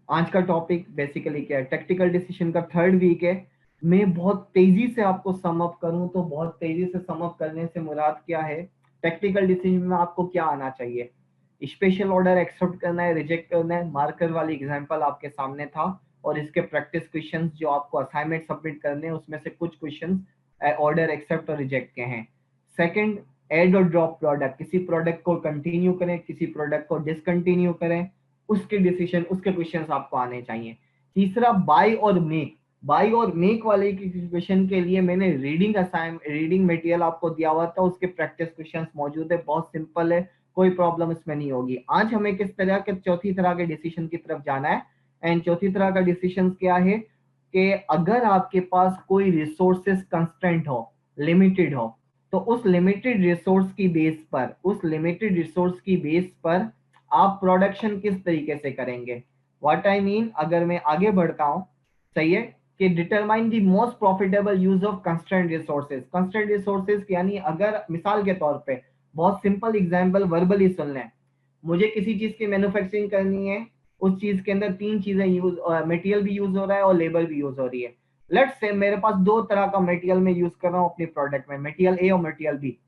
आज का topic basically क्या है, टेक्निकल डिसीजन का थर्ड वीक है। मैं बहुत तेजी से आपको सम अप करूं तो बहुत तेजी से सम अप करने से मुराद क्या है, टेक्निकल डिसीजन में आपको क्या आना चाहिए। स्पेशल ऑर्डर एक्सेप्ट करना है, रिजेक्ट करना है, मार्कर वाली एग्जांपल आपके सामने था, और इसके प्रैक्टिस क्वेश्चंस जो आपको असाइनमेंट सबमिट करने हैं उसमें से कुछ क्वेश्चंस ऑर्डर एक्सेप्ट और रिजेक्ट के हैं। सेकंड, एड और ड्रॉप प्रोडक्ट, किसी प्रोडक्ट को कंटिन्यू करें, किसी प्रोडक्ट को डिसकंटिन्यू करें, उसके डिसीजन, उसके क्वेश्चंस आपको आने चाहिए। तीसरा, बाय और मेक। बाय और मेक वाले क्वेश्चन के लिए मैंने रीडिंग मटेरियल आपको दिया हुआ था, उसके प्रैक्टिस क्वेश्चंस मौजूद है, बहुत सिंपल है, कोई प्रॉब्लम इसमें नहीं होगी। आज हमें किस तरह के चौथी तरह के डिसीजन की तरफ जाना है। एंड चौथी तरह का डिसीजन क्या है कि अगर आपके पास कोई रिसोर्सेस कंस्ट्रेंट हो, लिमिटेड हो, तो उस लिमिटेड रिसोर्स की बेस पर, उस लिमिटेड रिसोर्स की बेस पर आप प्रोडक्शन किस तरीके से करेंगे। व्हाट आई मीन, अगर मैं आगे बढ़ता हूं, सही है, कि determine the most profitable use of constraint resources. Constraint resources यानी, अगर मिसाल के तौर पे बहुत सिंपल एग्जांपल वर्बली सुन लें, मुझे किसी चीज की मैन्युफैक्चरिंग करनी है, उस चीज के अंदर तीन चीजें यूज, मटेरियल भी यूज हो रहा है और लेबर भी यूज हो रही है। लेट्स से मेरे पास दो तरह का मटेरियल में यूज कर रहा हूँ अपनी प्रोडक्ट में, मटेरियल ए और मटेरियल बी।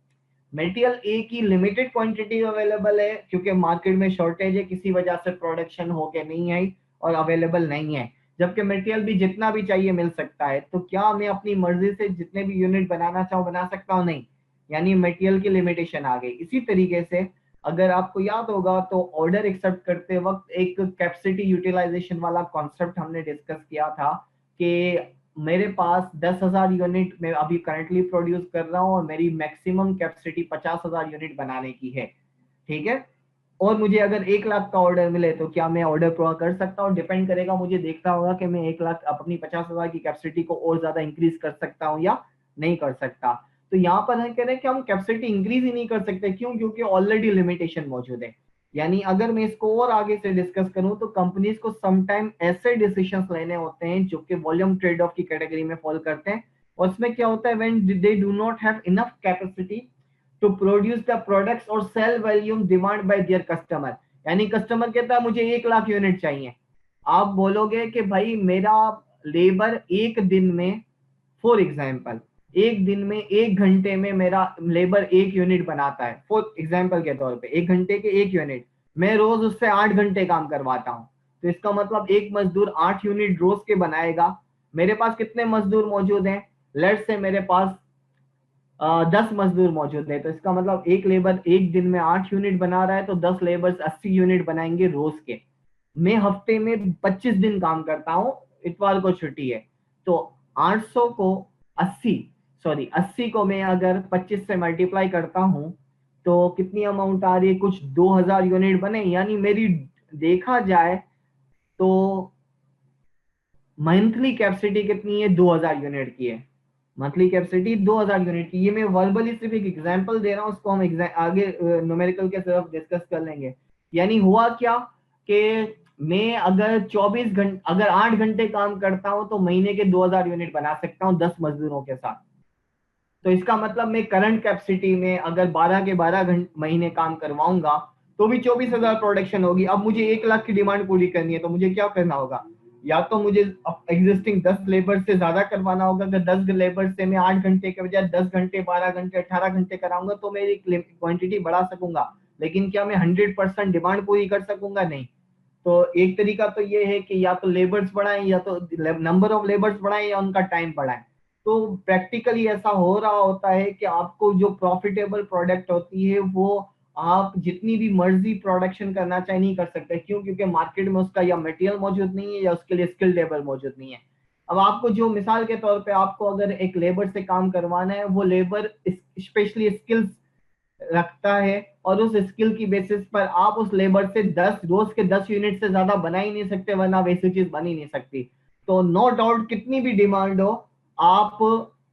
मटेरियल ए की लिमिटेड क्वांटिटी अवेलेबल है क्योंकि मार्केट में शॉर्टेज है, किसी वजह से प्रोडक्शन होके नहीं आई और अवेलेबल नहीं है, जबकि मटेरियल भी जितना भी चाहिए मिल सकता है। तो क्या मैं अपनी मर्जी से जितने भी यूनिट बनाना चाहूँ बना सकता हूँ? नहीं, यानी मटेरियल की लिमिटेशन आ गई। इसी तरीके से अगर आपको याद होगा तो ऑर्डर एक्सेप्ट करते वक्त एक कैपेसिटी यूटिलाइजेशन वाला कॉन्सेप्ट हमने डिस्कस किया था कि मेरे पास 10,000 यूनिट में अभी करंटली प्रोड्यूस कर रहा हूँ और मेरी मैक्सिमम कैपेसिटी 50,000 यूनिट बनाने की है, ठीक है। और मुझे अगर 1 लाख का ऑर्डर मिले तो क्या मैं ऑर्डर पूरा कर सकता हूँ? डिपेंड करेगा, मुझे देखना होगा कि मैं 1 लाख अपनी 50,000 की कैपेसिटी को और ज्यादा इंक्रीज कर सकता हूँ या नहीं कर सकता। तो यहाँ पर हम कह रहे हैं कि हम कैपेसिटी इंक्रीज ही नहीं कर सकते, क्यों? क्योंकि ऑलरेडी लिमिटेशन मौजूद है। यानी अगर मैं इसको और आगे से डिस्कस करूं तो कंपनीज को समटाइम ऐसे डिसीजंस लेने होते हैं जो कि वॉल्यूम ट्रेड ऑफ की कैटेगरी में फॉल करते हैं। और उसमें क्या होता है, when they do not have enough capacity to produce the products और sell volume demand by their customer. यानी कस्टमर कहता है मुझे 1 लाख यूनिट चाहिए, आप बोलोगे कि भाई मेरा लेबर एक दिन में, फॉर एग्जाम्पल, एक दिन में 1 घंटे में मेरा लेबर 1 यूनिट बनाता है, फॉर एग्जाम्पल के तौर पे 1 घंटे के 1 यूनिट, मैं रोज उससे 8 घंटे काम करवाता हूँ, तो इसका मतलब एक मजदूर 8 यूनिट रोज के बनाएगा। मेरे पास कितने मजदूर मौजूद हैं? लेट से मेरे पास 10 मजदूर मौजूद है, तो इसका मतलब एक लेबर एक दिन में 8 यूनिट बना रहा है, तो 10 लेबर 80 यूनिट बनाएंगे रोज के। मैं हफ्ते में 25 दिन काम करता हूँ, इतवार को छुट्टी है, तो 800 को 80, सॉरी 80 को मैं अगर 25 से मल्टीप्लाई करता हूँ तो कितनी अमाउंट आ रही है? कुछ 2,000 यूनिट बने। यानी मेरी, देखा जाए तो मंथली कैपेसिटी कितनी है? 2,000 यूनिट की है। मंथली कैपेसिटी 2,000 यूनिट की। ये मैं वर्बली सिर्फ एक एग्जांपल दे रहा हूँ, उसको हम आगे न्यूमेरिकल के तरफ डिस्कस कर लेंगे। यानी हुआ क्या कि मैं अगर 24 घंटे, अगर 8 घंटे काम करता हूं तो महीने के 2,000 यूनिट बना सकता हूँ 10 मजदूरों के साथ। तो इसका मतलब मैं करंट कैपेसिटी में अगर 12 के 12 घंटे महीने काम करवाऊंगा तो भी 24,000 प्रोडक्शन होगी। अब मुझे 1 लाख की डिमांड पूरी करनी है तो मुझे क्या करना होगा? या तो मुझे एग्जिस्टिंग 10 लेबर से ज्यादा करवाना होगा, अगर 10 लेबर से मैं 8 घंटे के बजाय 10 घंटे, 12 घंटे, 18 घंटे कराऊंगा तो मेरी क्वांटिटी बढ़ा सकूंगा। लेकिन क्या मैं 100% डिमांड पूरी कर सकूंगा? नहीं। तो एक तरीका तो ये है कि या तो लेबर्स बढ़ाएं, या तो नंबर ऑफ लेबर्स बढ़ाएं, या उनका टाइम बढ़ाएं। तो प्रैक्टिकली ऐसा हो रहा होता है कि आपको जो प्रॉफिटेबल प्रोडक्ट होती है वो आप जितनी भी मर्जी प्रोडक्शन करना चाहे नहीं कर सकते, क्यों? क्योंकि मार्केट में उसका या मटेरियल मौजूद नहीं है या उसके लिए स्किल लेबर मौजूद नहीं है। अब आपको जो, मिसाल के तौर पे आपको अगर एक लेबर से काम करवाना है, वो लेबर स्पेशली स्किल्स रखता है और उस स्किल की बेसिस पर आप उस लेबर से 10 रोज के 10 यूनिट से ज्यादा बना ही नहीं सकते, वरना वैसी चीज बन ही नहीं सकती। तो नो डाउट कितनी भी डिमांड हो, आप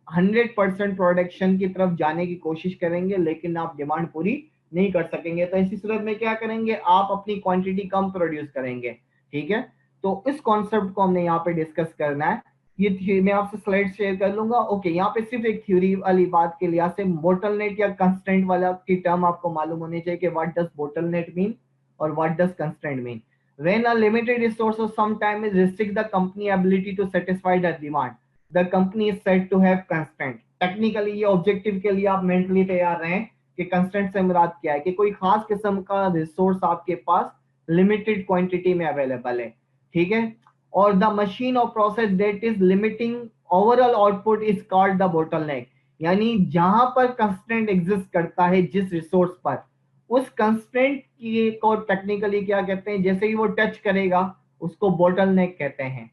100% प्रोडक्शन की तरफ जाने की कोशिश करेंगे, लेकिन आप डिमांड पूरी नहीं कर सकेंगे। तो ऐसी सूरत में क्या करेंगे? आप अपनी क्वांटिटी कम प्रोड्यूस करेंगे, ठीक है। तो इस कॉन्सेप्ट को हमने यहाँ पे डिस्कस करना है। ये मैं आपसे स्लाइड शेयर कर लूंगा। ओके, यहाँ पे सिर्फ एक थ्योरी वाली बात के लिहाज से बोटलनेक या कंस्ट्रेंट वाला की टर्म आपको मालूम होनी चाहिए कि व्हाट डज बोटलनेक मीन और what does constraint mean. When a limited resource of some time is restrict the company ability to satisfy the demand, the company is said to have constraint. Technically ये objective के लिए आप mentally तैयार रहें कि constant से मुराद क्या है, कि कोई खास किस्म का रिसोर्स आपके पास लिमिटेड क्वांटिटी में अवेलेबल है, ठीक है, और द मशीन और process that is limiting overall output is called the bottleneck. यानी जहां पर कंस्टेंट एग्जिस्ट करता है जिस रिसोर्स पर, उस कंस्टेंट की को टेक्निकली क्या कहते हैं, जैसे ही वो टच करेगा उसको बोटलनेक कहते हैं।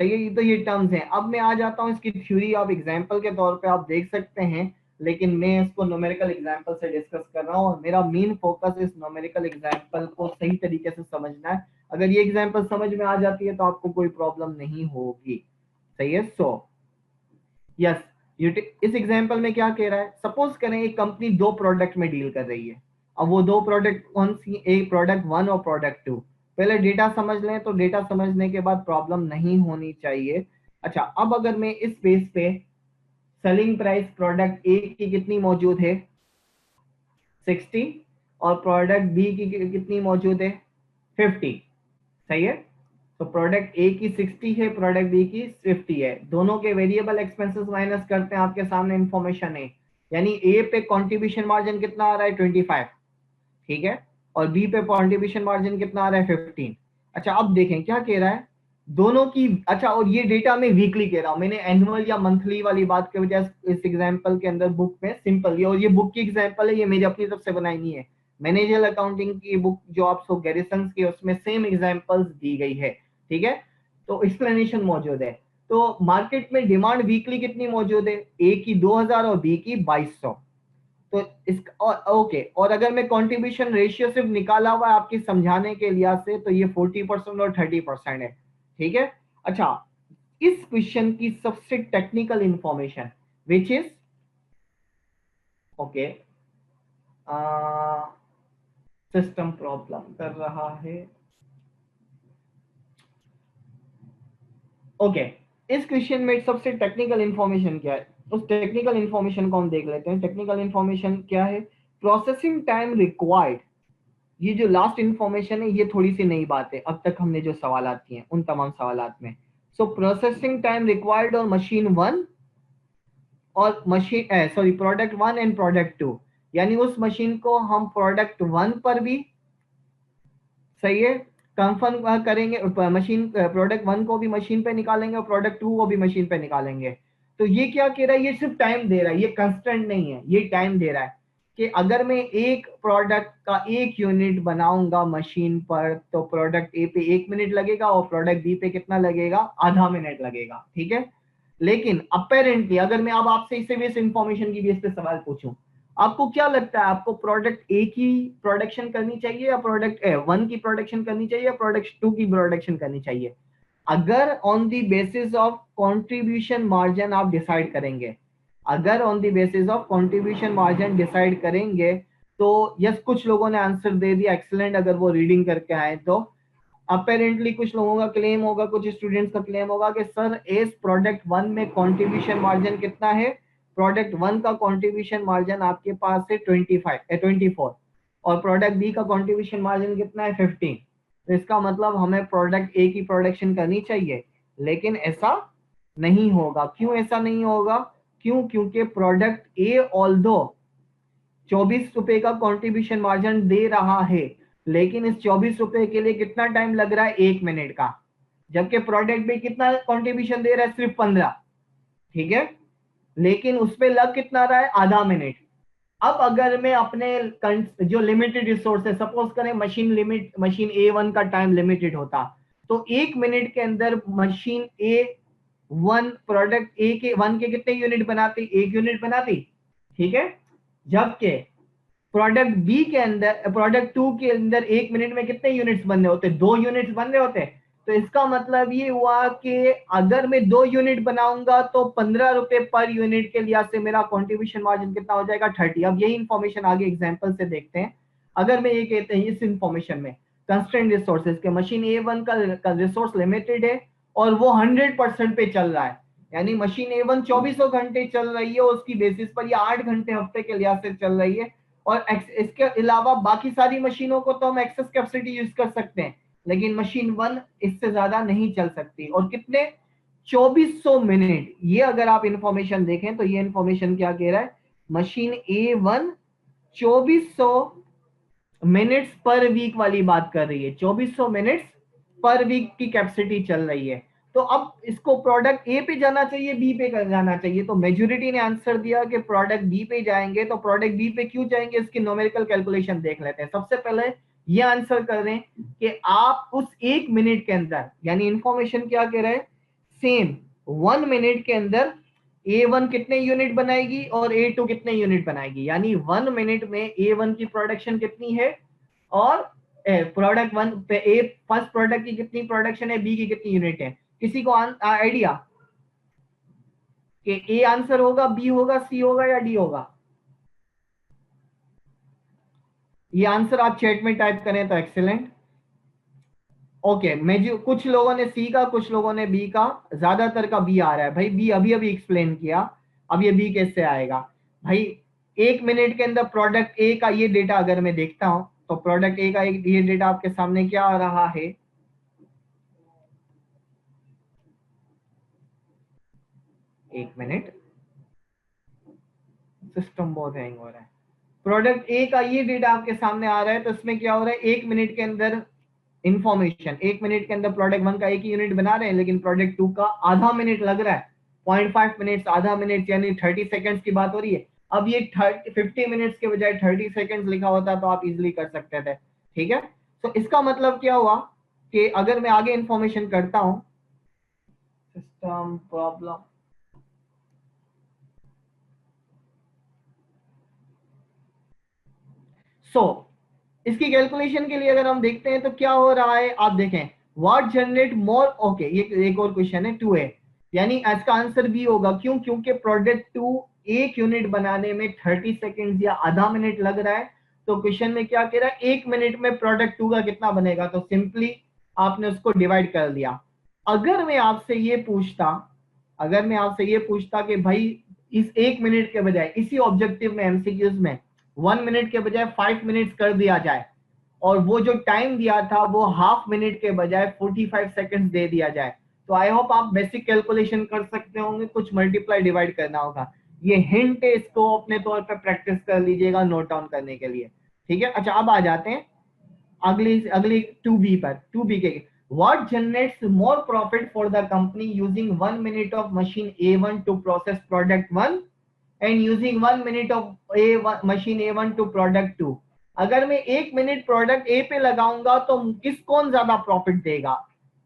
सही है, तो ये टर्म्स हैं। अब मैं आ जाता हूँ इसकी थ्योरी, आप एग्जांपल के तौर पे आप देख सकते हैं, लेकिन मैं इसको न्यूमेरिकल एग्जांपल से डिस्कस कर रहा हूँ और मेरा मेन फोकस इस न्यूमेरिकल एग्जांपल को सही तरीके से समझना है। अगर ये एग्जांपल समझ में आ जाती है तो आपको कोई प्रॉब्लम नहीं होगी। सही है। सो यस, इस एग्जांपल में क्या कह रहा है, सपोज करें एक कंपनी दो प्रोडक्ट में डील कर रही है। अब वो दो प्रोडक्ट कौन सी, एक प्रोडक्ट वन और प्रोडक्ट टू। पहले डेटा समझ लें, तो डेटा समझने के बाद प्रॉब्लम नहीं होनी चाहिए। अच्छा, अब अगर मैं इस बेस पे सेलिंग प्राइस प्रोडक्ट ए की कितनी मौजूद है 60 और प्रोडक्ट बी की कितनी मौजूद है 50। सही है। तो प्रोडक्ट ए की 60 है, प्रोडक्ट बी की 50 है। दोनों के वेरिएबल एक्सपेंसेस माइनस करते हैं, आपके सामने इंफॉर्मेशन है। यानी ए पे कंट्रीब्यूशन मार्जिन कितना आ रहा है 25, ठीक है, और बी पे कंट्रीब्यूशन मार्जिन कितना आ रहा है 15। अच्छा, अब देखें क्या कह रहा है दोनों की। अच्छा, और ये डेटा मैं वीकली कह रहा हूं, मैंने एनुअल या मंथली वाली बात की वजह से इस एग्जांपल के अंदर बुक में सिंपल ये, और ये बुक की एग्जांपल है, ये मेरी अपनी तरफ से बनाई नहीं है। मैनेजर अकाउंटिंग की बुक जो आप सो गैरिसन की, उसमें सेम एग्जांपल्स दी गई है, ठीक है, तो एक्सप्लेनेशन मौजूद है। तो मार्केट में डिमांड वीकली कितनी मौजूद है, ए की 2000 और बी की 2200। तो इस ओके, और अगर मैं कंट्रीब्यूशन रेशियो सिर्फ निकाला हुआ है आपकी समझाने के लिहाज से, तो ये 40% और 30% है, ठीक है। अच्छा, इस क्वेश्चन की सबसे technical information which is okay, system problem कर रहा है। ओके, इस क्वेश्चन में सबसे टेक्निकल इंफॉर्मेशन क्या है, उस टेक्निकल इंफॉर्मेशन को हम देख लेते हैं। टेक्निकल इंफॉर्मेशन क्या है, प्रोसेसिंग टाइम रिक्वायर्ड। ये जो लास्ट इंफॉर्मेशन है ये थोड़ी सी नई बात है, अब तक हमने जो सवाल किए हैं उन तमाम सवालात में। सो प्रोसेसिंग टाइम रिक्वायर्ड और मशीन वन और machine sorry product one and product two, यानी उस मशीन को हम प्रोडक्ट वन पर भी, सही है, कंफर्म करेंगे, मशीन प्रोडक्ट वन को भी मशीन पे निकालेंगे और प्रोडक्ट टू को भी मशीन पे निकालेंगे। तो ये क्या कह रहा है, ये सिर्फ टाइम दे रहा है, ये कंस्टेंट नहीं है, ये टाइम दे रहा है कि अगर मैं एक प्रोडक्ट का एक यूनिट बनाऊंगा मशीन पर, तो प्रोडक्ट ए पे 1 मिनट लगेगा और प्रोडक्ट बी पे कितना लगेगा, आधा मिनट लगेगा, ठीक है। लेकिन अपेरेंटली अगर मैं अब आपसे इसे बेस इंफॉर्मेशन की बेस पे सवाल पूछूं, आपको क्या लगता है, आपको प्रोडक्ट ए की प्रोडक्शन करनी चाहिए या प्रोडक्ट वन की प्रोडक्शन करनी चाहिए या प्रोडक्ट टू की प्रोडक्शन करनी चाहिए? अगर on the basis of contribution margin आप डिसाइड करेंगे, अगर on the basis of contribution margin decide करेंगे, तो यस, कुछ लोगों ने आंसर दे दिया, एक्सीलेंट, अगर वो रीडिंग करके आए तो। अपेरेंटली कुछ लोगों का क्लेम होगा, कुछ स्टूडेंट्स का क्लेम होगा कि सर एस प्रोडक्ट वन में कंट्रीब्यूशन मार्जिन कितना है, प्रोडक्ट वन का कंट्रीब्यूशन मार्जिन आपके पास है 24 और प्रोडक्ट बी का कंट्रीब्यूशन मार्जिन कितना है 15। तो इसका मतलब हमें प्रोडक्ट ए की प्रोडक्शन करनी चाहिए, लेकिन ऐसा नहीं होगा। क्यों ऐसा नहीं होगा? क्योंकि प्रोडक्ट ए ऑल्दो 24 रुपए का कंट्रीब्यूशन मार्जिन दे रहा है, लेकिन इस 24 रुपए के लिए कितना टाइम लग रहा है, 1 मिनट का, जबकि प्रोडक्ट भी कितना कंट्रीब्यूशन दे रहा है, सिर्फ 15, ठीक है, लेकिन उस पे लग कितना रहा है, आधा मिनट। अब अगर मैं अपने जो लिमिटेड रिसोर्स है, सपोज करें मशीन A1 का टाइम लिमिटेड होता, तो 1 मिनट के अंदर मशीन A1 प्रोडक्ट ए के वन के कितने यूनिट बनाती, 1 यूनिट बनाती, ठीक है, जबकि प्रोडक्ट बी के अंदर, प्रोडक्ट टू के अंदर 1 मिनट में कितने यूनिट्स बन रहे होते, 2 यूनिट्स बन रहे होते। तो इसका मतलब ये हुआ कि अगर मैं 2 यूनिट बनाऊंगा तो 15 रुपए पर यूनिट के लिहाज से मेरा कंट्रीब्यूशन मार्जिन कितना हो जाएगा, 30। अब यही इंफॉर्मेशन आगे एग्जांपल से देखते हैं। अगर मैं ये कहते हैं इस इंफॉर्मेशन में कंस्ट्रेंट रिसोर्सेज के मशीन A1 का रिसोर्स लिमिटेड है और वो 100% पे चल रहा है, यानी मशीन A1 24 घंटे चल रही है, उसकी बेसिस पर ये 8 घंटे हफ्ते के लिहाज से चल रही है, और इसके अलावा बाकी सारी मशीनों को तो हम एक्सेस कैपेसिटी यूज कर सकते हैं, लेकिन मशीन 1 इससे ज्यादा नहीं चल सकती। और कितने, 2400 मिनट। ये अगर आप इंफॉर्मेशन देखें तो ये इंफॉर्मेशन क्या कह रहा है, मशीन A1 2400 मिनट्स पर वीक वाली बात कर रही है, 2400 मिनट्स पर वीक की कैपेसिटी चल रही है। तो अब इसको प्रोडक्ट ए पे जाना चाहिए, बी पे जाना चाहिए? तो मेजोरिटी ने आंसर दिया कि प्रोडक्ट बी पे जाएंगे। तो प्रोडक्ट बी पे क्यों जाएंगे, इसकी न्यूमेरिकल कैलकुलेशन देख लेते हैं। सबसे पहले ये आंसर कर रहे हैं कि आप उस 1 मिनट के अंदर, यानी इंफॉर्मेशन क्या कह रहे हैं, सेम 1 मिनट के अंदर A1 कितने यूनिट बनाएगी और A2 कितने यूनिट बनाएगी। यानी 1 मिनट में A1 की प्रोडक्शन कितनी है और प्रोडक्ट वन पे ए फर्स्ट प्रोडक्ट की कितनी प्रोडक्शन है, बी की कितनी यूनिट है। किसी को आइडिया कि ए आंसर होगा, बी होगा, सी होगा या डी होगा? ये आंसर आप चैट में टाइप करें तो एक्सेलेंट। ओके, मैं जो कुछ लोगों ने सी का, कुछ लोगों ने बी का, ज्यादातर का बी आ रहा है। भाई बी अभी अभी एक्सप्लेन किया, अब ये बी कैसे आएगा भाई? 1 मिनट के अंदर प्रोडक्ट ए का ये डेटा अगर मैं देखता हूं तो प्रोडक्ट ए का ये डेटा आपके सामने क्या आ रहा है, 1 मिनट, सिस्टम बहुत हैंग हो रहा है। प्रोडक्ट ए का ये डेटा आपके सामने आ रहा है, तो इसमें क्या हो रहा है, 1 मिनट के अंदर इंफॉर्मेशन, 1 मिनट के अंदर प्रोडक्ट वन का एक ही यूनिट बना रहे हैं, लेकिन प्रोडक्ट टू का आधा मिनट लग रहा है। 0.5 मिनट्स, आधा मिनट, यानी 30 सेकेंड्स की बात हो रही है। अब ये 50 मिनट्स के बजाय 30 सेकेंड्स लिखा होता तो आप इजिली कर सकते थे। ठीक है, तो इसका मतलब क्या हुआ कि अगर मैं आगे इंफॉर्मेशन करता हूं, सिस्टम प्रॉब्लम, सो इसकी कैलकुलेशन के लिए अगर हम देखते हैं तो क्या हो रहा है, आप देखें, व्हाट जनरेट मोर। ओके, ये एक और क्वेश्चन है 2A, यानी इसका आंसर बी होगा। क्यों? क्योंकि प्रोडक्ट टू एक यूनिट बनाने में 30 सेकेंड या आधा मिनट लग रहा है। तो क्वेश्चन में क्या कह रहा है, 1 मिनट में प्रोडक्ट टू का कितना बनेगा, तो सिंपली आपने उसको डिवाइड कर दिया। अगर मैं आपसे ये पूछता, अगर मैं आपसे ये पूछता कि भाई इस 1 मिनट के बजाय, इसी ऑब्जेक्टिव में एमसीक्यूज में 1 मिनट के बजाय 5 मिनट कर दिया जाए, और वो जो टाइम दिया था वो हाफ मिनट के बजाय 45 सेकेंड दे दिया जाए, तो आई होप आप बेसिक कैलकुलेशन कर सकते होंगे, कुछ मल्टीप्लाई डिवाइड करना होगा। ये हिंट है, इसको अपने तौर पर प्रैक्टिस कर लीजिएगा नोट डाउन करने के लिए। ठीक है, अच्छा अब आ जाते हैं अगली अगली 2B पर। 2B के, what generates more profit for the company using 1 minute of machine A1 to process product 1 and using 1 minute of machine A1 to product 2? अगर मैं 1 मिनट प्रोडक्ट ए पे लगाऊंगा तो किस कौन ज्यादा प्रॉफिट देगा?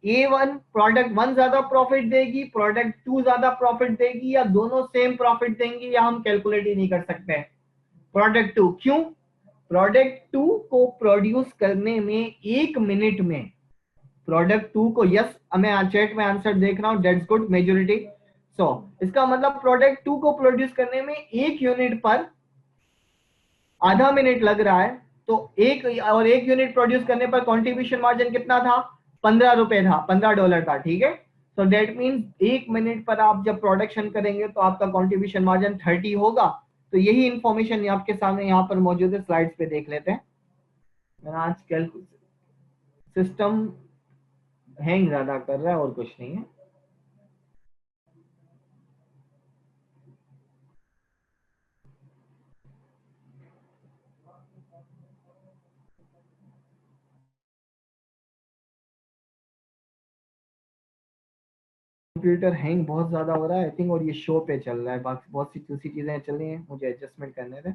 A1 प्रोडक्ट 1 ज्यादा प्रॉफिट देगी, प्रोडक्ट 2 ज्यादा प्रॉफिट देगी, या दोनों सेम प्रॉफिट देंगी, या हम कैलकुलेट ही नहीं कर सकते? प्रोडक्ट 2। क्यों? प्रोडक्ट 2 को प्रोड्यूस करने में 1 मिनट में, प्रोडक्ट 2 को, यस मैं चैट में आंसर देख रहा हूं, डेट्स गुड मेजोरिटी। सो इसका मतलब प्रोडक्ट 2 को प्रोड्यूस करने में एक यूनिट पर आधा मिनट लग रहा है। तो एक यूनिट प्रोड्यूस करने पर कंट्रीब्यूशन मार्जिन कितना था, ₹15 था, $15 था। ठीक है, तो डेट मीन्स 1 मिनट पर आप जब प्रोडक्शन करेंगे तो आपका कंट्रीब्यूशन मार्जिन 30 होगा। तो यही इंफॉर्मेशन आपके सामने यहाँ पर मौजूद है, स्लाइड्स पे देख लेते हैं। आजकल सिस्टम हैंग ज्यादा कर रहा है और कुछ नहीं है। कंप्यूटर हैंग बहुत ज्यादा हो रहा है आई थिंक, और ये शो पे चल रहा है, बाकी बहुत सी दूसरी चीजें चल रही हैं, मुझे एडजस्टमेंट करने दें।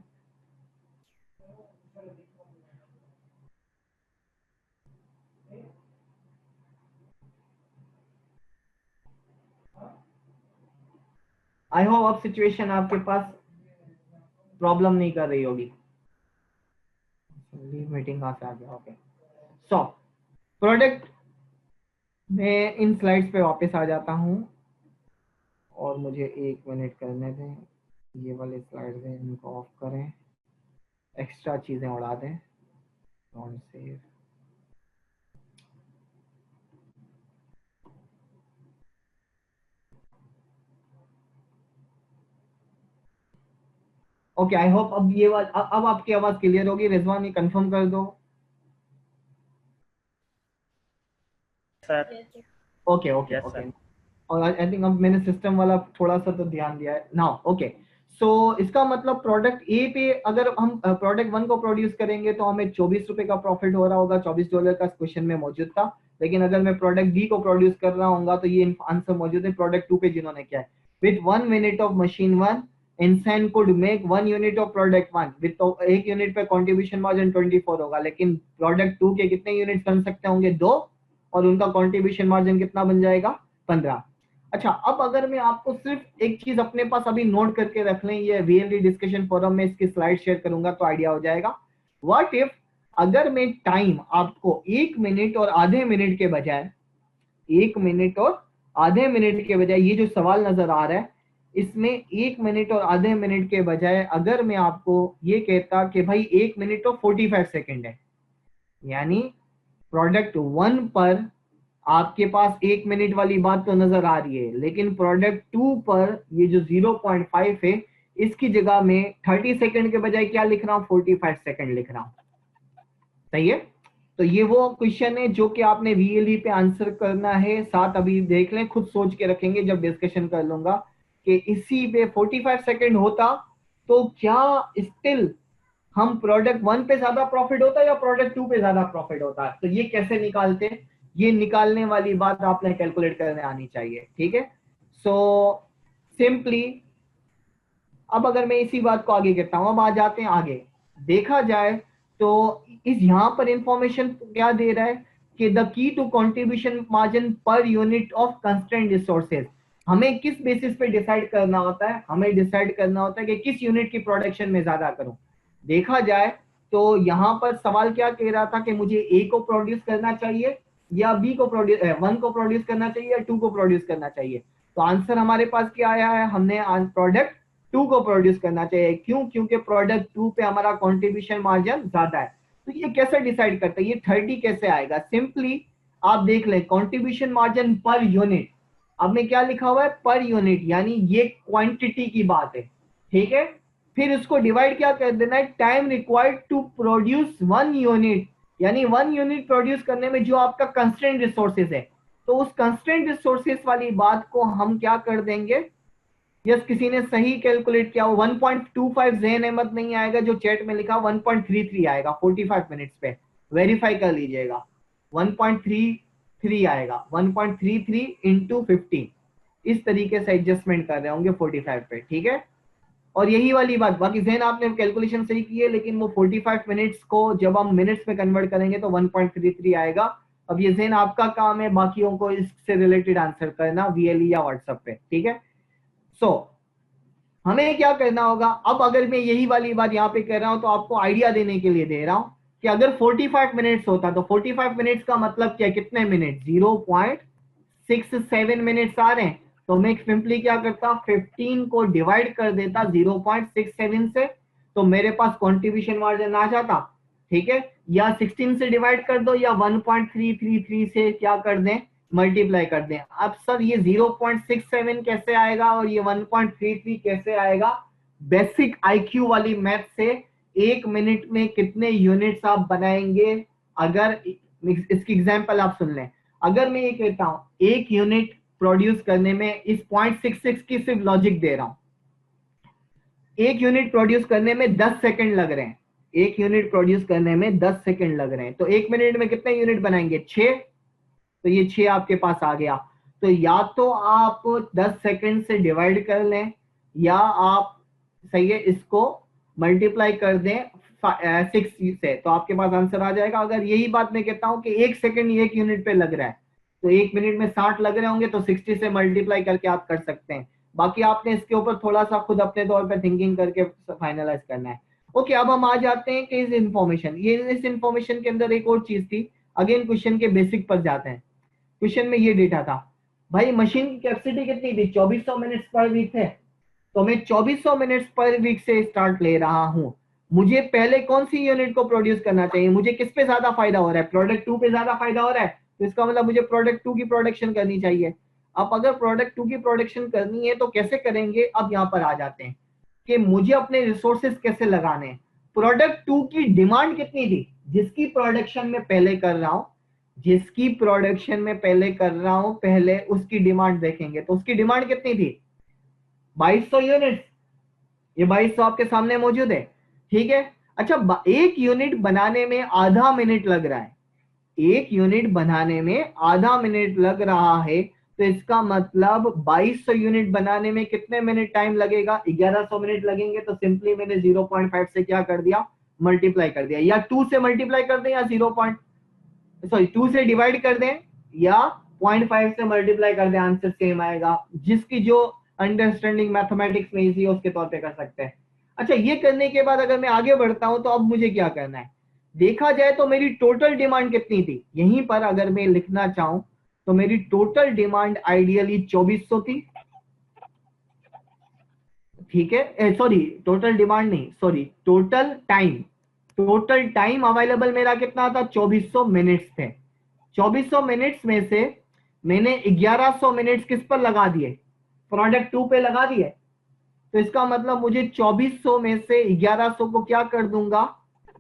आई होप अब सिचुएशन आपके पास प्रॉब्लम नहीं कर रही होगी। मीटिंग कहाँ से आ गया, ओके। सो प्रोडक्ट, मैं इन स्लाइड्स पे वापस आ जाता हूँ, और मुझे 1 मिनट करने दें। ये वाले स्लाइड्स हैं, इनको ऑफ करें, एक्स्ट्रा चीजें उड़ा दें, don't save. Okay, I hope अब अब आपकी आवाज क्लियर होगी। रिजवान, ये कंफर्म कर दो। Sir. Okay okay yes okay. Sir. और आई थिंक अब मैंने सिस्टम वाला थोड़ा सा तो ध्यान दिया है नाउ। ओके, सो इसका मतलब प्रोडक्ट ए पे अगर हम प्रोडक्ट 1 को प्रोड्यूस करेंगे तो हमें 24 रुपए का प्रॉफिट हो रहा होगा, $24 का क्वेश्चन में मौजूद था। लेकिन अगर मैं प्रोडक्ट बी को प्रोड्यूस कर रहा हूँ तो ये आंसर मौजूद है प्रोडक्ट 2 पे, जिन्होंने क्या है विथ 1 मिनट ऑफ मशीन 1 इंसान could make 1 unit of product 1 with, तो 1 यूनिट पे कंट्रीब्यूशन मार्जिन 24 होगा, लेकिन प्रोडक्ट 2 के कितने यूनिट बन सकते होंगे 2, और उनका कंट्रीब्यूशन मार्जिन कितना बन जाएगा 15। अच्छा, अब अगर मैं आपको सिर्फ एक चीज अपने पास अभी नोट करके रख लें, ये वीएलडी डिस्कशन फोरम में इसकी स्लाइड शेयर करूंगा तो आइडिया हो जाएगा। व्हाट इफ अगर मैं टाइम आपको 1 मिनट और आधे मिनट के बजाय 1 मिनट और आधे मिनट के बजाय, ये जो सवाल नजर आ रहा है इसमें 1 मिनट और आधे मिनट के बजाय अगर मैं आपको ये कहता कि भाई 1 मिनट और 45 सेकेंड है, यानी प्रोडक्ट 1 पर आपके पास 1 मिनट वाली बात तो नजर आ रही है, लेकिन प्रोडक्ट 2 पर ये जो 0.5 है इसकी जगह में 30 सेकंड के बजाय क्या लिख रहा हूं 45 सेकंड लिख रहा हूं। सही है, तो ये वो क्वेश्चन है जो कि आपने वीएलई पे आंसर करना है। साथ अभी देख लें, खुद सोच के रखेंगे जब डिस्कशन कर लूंगा कि इसी पे 45 सेकंड होता तो क्या स्टिल हम प्रोडक्ट 1 पे ज्यादा प्रॉफिट होता या प्रोडक्ट 2 पे ज्यादा प्रॉफिट होता, तो ये कैसे निकालते, ये निकालने वाली बात आपने कैलकुलेट करने आनी चाहिए। ठीक है, सो सिंपली अब अगर मैं इसी बात को आगे कहता हूं, अब आ जाते हैं आगे। देखा जाए तो इस यहां पर इंफॉर्मेशन क्या दे रहा है कि the key to contribution margin per unit of constraint resources, हमें किस बेसिस पे डिसाइड करना होता है, हमें डिसाइड करना होता है कि किस यूनिट की प्रोडक्शन में ज्यादा करूं। देखा जाए तो यहां पर सवाल क्या कह रहा था कि मुझे ए को प्रोड्यूस करना चाहिए या बी को प्रोड्यूस 1 को प्रोड्यूस करना चाहिए या 2 को प्रोड्यूस करना चाहिए। तो आंसर हमारे पास क्या आया है, हमने प्रोडक्ट 2 को प्रोड्यूस करना चाहिए। क्यों? क्योंकि प्रोडक्ट 2 पे हमारा कंट्रीब्यूशन मार्जिन ज्यादा है। तो ये कैसे डिसाइड करते हैं, ये 30 कैसे आएगा, सिंपली आप देख लें कंट्रीब्यूशन मार्जिन पर यूनिट, अब में क्या लिखा हुआ है पर यूनिट, यानी ये क्वांटिटी की बात है। ठीक है, फिर उसको डिवाइड क्या कर देना है, time required to produce 1 unit, यानी 1 यूनिट प्रोड्यूस करने में जो आपका कंस्ट्रेंट रिसोर्सेज है, तो उस कंस्ट्रेंट रिसोर्सेज वाली बात को हम क्या कर देंगे, यस किसी ने सही कैलकुलेट किया, 1.25 जैन अहमद नहीं आएगा जो चैट में लिखा, 1.33 आएगा 45 मिनट्स पे, वेरीफाई कर लीजिएगा, 1.33 आएगा, 1.33 इंटू 15, इस तरीके से एडजस्टमेंट कर रहे होंगे 45 पे। ठीक है, और यही वाली बात, बाकी जैन आपने कैलकुलेशन सही की है, लेकिन वो 45 मिनट्स को जब हम मिनट्स में कन्वर्ट करेंगे तो 1.33 आएगा। अब ये जैन आपका काम है, बाकियों को इससे रिलेटेड आंसर करना वीएलई या व्हाट्सएप पे। ठीक है, सो हमें क्या करना होगा, अब अगर मैं यही वाली बात यहाँ पे कर रहा हूं तो आपको आइडिया देने के लिए दे रहा हूं कि अगर 45 मिनट्स होता तो 45 मिनट्स का मतलब क्या, कितने मिनट, 0.67 मिनट्स आ रहे हैं, तो मैं सिंपली क्या करता 15 को डिवाइड कर देता 0.67 से, तो मेरे पास कंट्रीब्यूशन मार्जिन आ जाता। ठीक है, या 16 से डिवाइड कर दो या 1.333 से क्या कर दें मल्टीप्लाई कर दें। अब सर ये 0.67 कैसे आएगा और ये 1.33 कैसे आएगा, बेसिक आईक्यू वाली मैथ से 1 मिनट में कितने यूनिट्स आप बनाएंगे, अगर इसकी एग्जांपल आप सुन लें, अगर मैं ये कहता हूं 1 यूनिट प्रोड्यूस करने में, इस 0.66 की सिर्फ लॉजिक दे रहा हूं, 1 यूनिट प्रोड्यूस करने में 10 सेकंड लग रहे हैं, 1 यूनिट प्रोड्यूस करने में 10 सेकंड लग रहे हैं, तो 1 मिनट में कितने यूनिट बनाएंगे 6, तो ये 6 आपके पास आ गया। तो या तो आप 10 सेकंड से डिवाइड कर लें या आप सही है इसको मल्टीप्लाई कर दें 6 से, तो आपके पास आंसर आ जाएगा। अगर यही बात मैं कहता हूं कि 1 सेकंड 1 यूनिट पे लग रहा है, तो 1 मिनट में 60 लग रहे होंगे, तो 60 से मल्टीप्लाई करके आप कर सकते हैं। बाकी आपने इसके ऊपर थोड़ा सा खुद अपने तौर पर थिंकिंग करके फाइनलाइज करना है। ओके, अब हम आ जाते हैं कि इस इंफॉर्मेशन के अंदर एक और चीज थी, अगेन क्वेश्चन के बेसिक पर जाते हैं। क्वेश्चन में ये डेटा था, भाई मशीन की कैपेसिटी कितनी थी, 2400 मिनट्स पर वीक थे, तो मैं 2400 मिनट्स पर वीक से स्टार्ट ले रहा हूं। मुझे पहले कौन सी यूनिट को प्रोड्यूस करना चाहिए, मुझे किस पे ज्यादा फायदा हो रहा है, प्रोडक्ट 2 पे ज्यादा फायदा हो रहा है, तो इसका मतलब मुझे प्रोडक्ट 2 की प्रोडक्शन करनी चाहिए। अब अगर प्रोडक्ट 2 की प्रोडक्शन करनी है तो कैसे करेंगे, अब यहां पर आ जाते हैं कि मुझे अपने रिसोर्सेस कैसे लगाने हैं। प्रोडक्ट 2 की डिमांड कितनी थी जिसकी प्रोडक्शन में पहले कर रहा हूं, जिसकी प्रोडक्शन में पहले कर रहा हूं, पहले उसकी डिमांड देखेंगे। तो उसकी डिमांड कितनी थी? 2200 यूनिट। ये 2200 आपके सामने मौजूद है, ठीक है। अच्छा, एक यूनिट बनाने में आधा मिनट लग रहा है, एक यूनिट बनाने में आधा मिनट लग रहा है, तो इसका मतलब 2200 यूनिट बनाने में कितने मिनट टाइम लगेगा? 1100 मिनट लगेंगे। तो सिंपली मैंने 0.5 से क्या कर दिया? मल्टीप्लाई कर दिया, या 2 से मल्टीप्लाई कर दें, या 2 से डिवाइड कर दें, या 0.5 से मल्टीप्लाई कर दें, आंसर सेम आएगा। जिसकी जो अंडरस्टैंडिंग मैथमेटिक्स में इजी है उसके तौर पे कर सकते हैं। अच्छा, ये करने के बाद अगर मैं आगे बढ़ता हूं तो अब मुझे क्या करना है? देखा जाए तो मेरी टोटल डिमांड कितनी थी? यहीं पर अगर मैं लिखना चाहूं तो मेरी टोटल डिमांड आइडियली 2400 थी, ठीक है। सॉरी, टोटल डिमांड नहीं, sorry, total time. Total time available मेरा कितना था? 2400 मिनट्स थे। 2400 मिनट्स में से मैंने 1100 मिनट्स किस पर लगा दिए? प्रोडक्ट 2 पे लगा दिए। तो इसका मतलब मुझे 2400 में से 1100 को क्या कर दूंगा?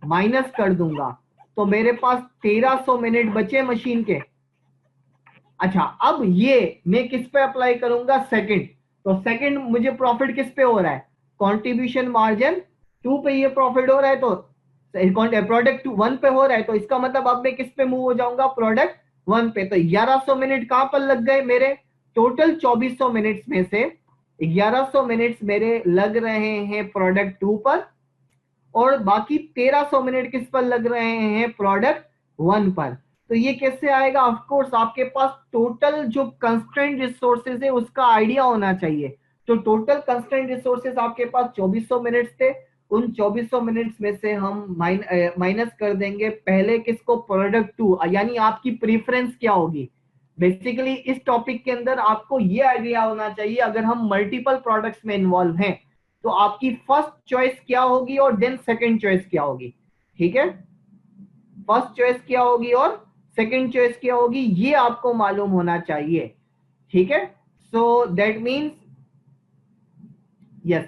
माइनस कर दूंगा। तो मेरे पास 1300 मिनट बचे मशीन के। अच्छा, अब ये मैं किस पे अप्लाई करूंगा? सेकंड। तो सेकंड मुझे प्रॉफिट किस पे हो रहा है? कंट्रीब्यूशन मार्जिन 2 पे ये प्रॉफिट हो रहा है, तो प्रोडक्ट 1 पे हो रहा है। तो इसका मतलब अब मैं किस पे मूव हो जाऊंगा? प्रोडक्ट 1 पे। तो 1100 मिनट कहां पर लग गए मेरे? टोटल 2400 मिनट्स में से 1100 मिनट्स मेरे लग रहे हैं प्रोडक्ट 2 पर, और बाकी 1300 मिनट किस पर लग रहे हैं? प्रोडक्ट 1 पर। तो ये कैसे आएगा? ऑफ कोर्स आपके पास टोटल जो कंस्ट्रेंट रिसोर्सेज है उसका आइडिया होना चाहिए। तो टोटल कंस्ट्रेंट रिसोर्सेज आपके पास 2400 मिनट्स थे। उन 2400 मिनट्स में से हम माइनस कर देंगे पहले किसको? प्रोडक्ट 2। यानी आपकी प्रीफरेंस क्या होगी? बेसिकली इस टॉपिक के अंदर आपको ये आइडिया होना चाहिए, अगर हम मल्टीपल प्रोडक्ट्स में इन्वॉल्व हैं तो आपकी फर्स्ट चॉइस क्या होगी और देन सेकंड चॉइस क्या होगी, ठीक है। फर्स्ट चॉइस क्या होगी और सेकंड चॉइस क्या होगी, ये आपको मालूम होना चाहिए, ठीक है। So that means, yes,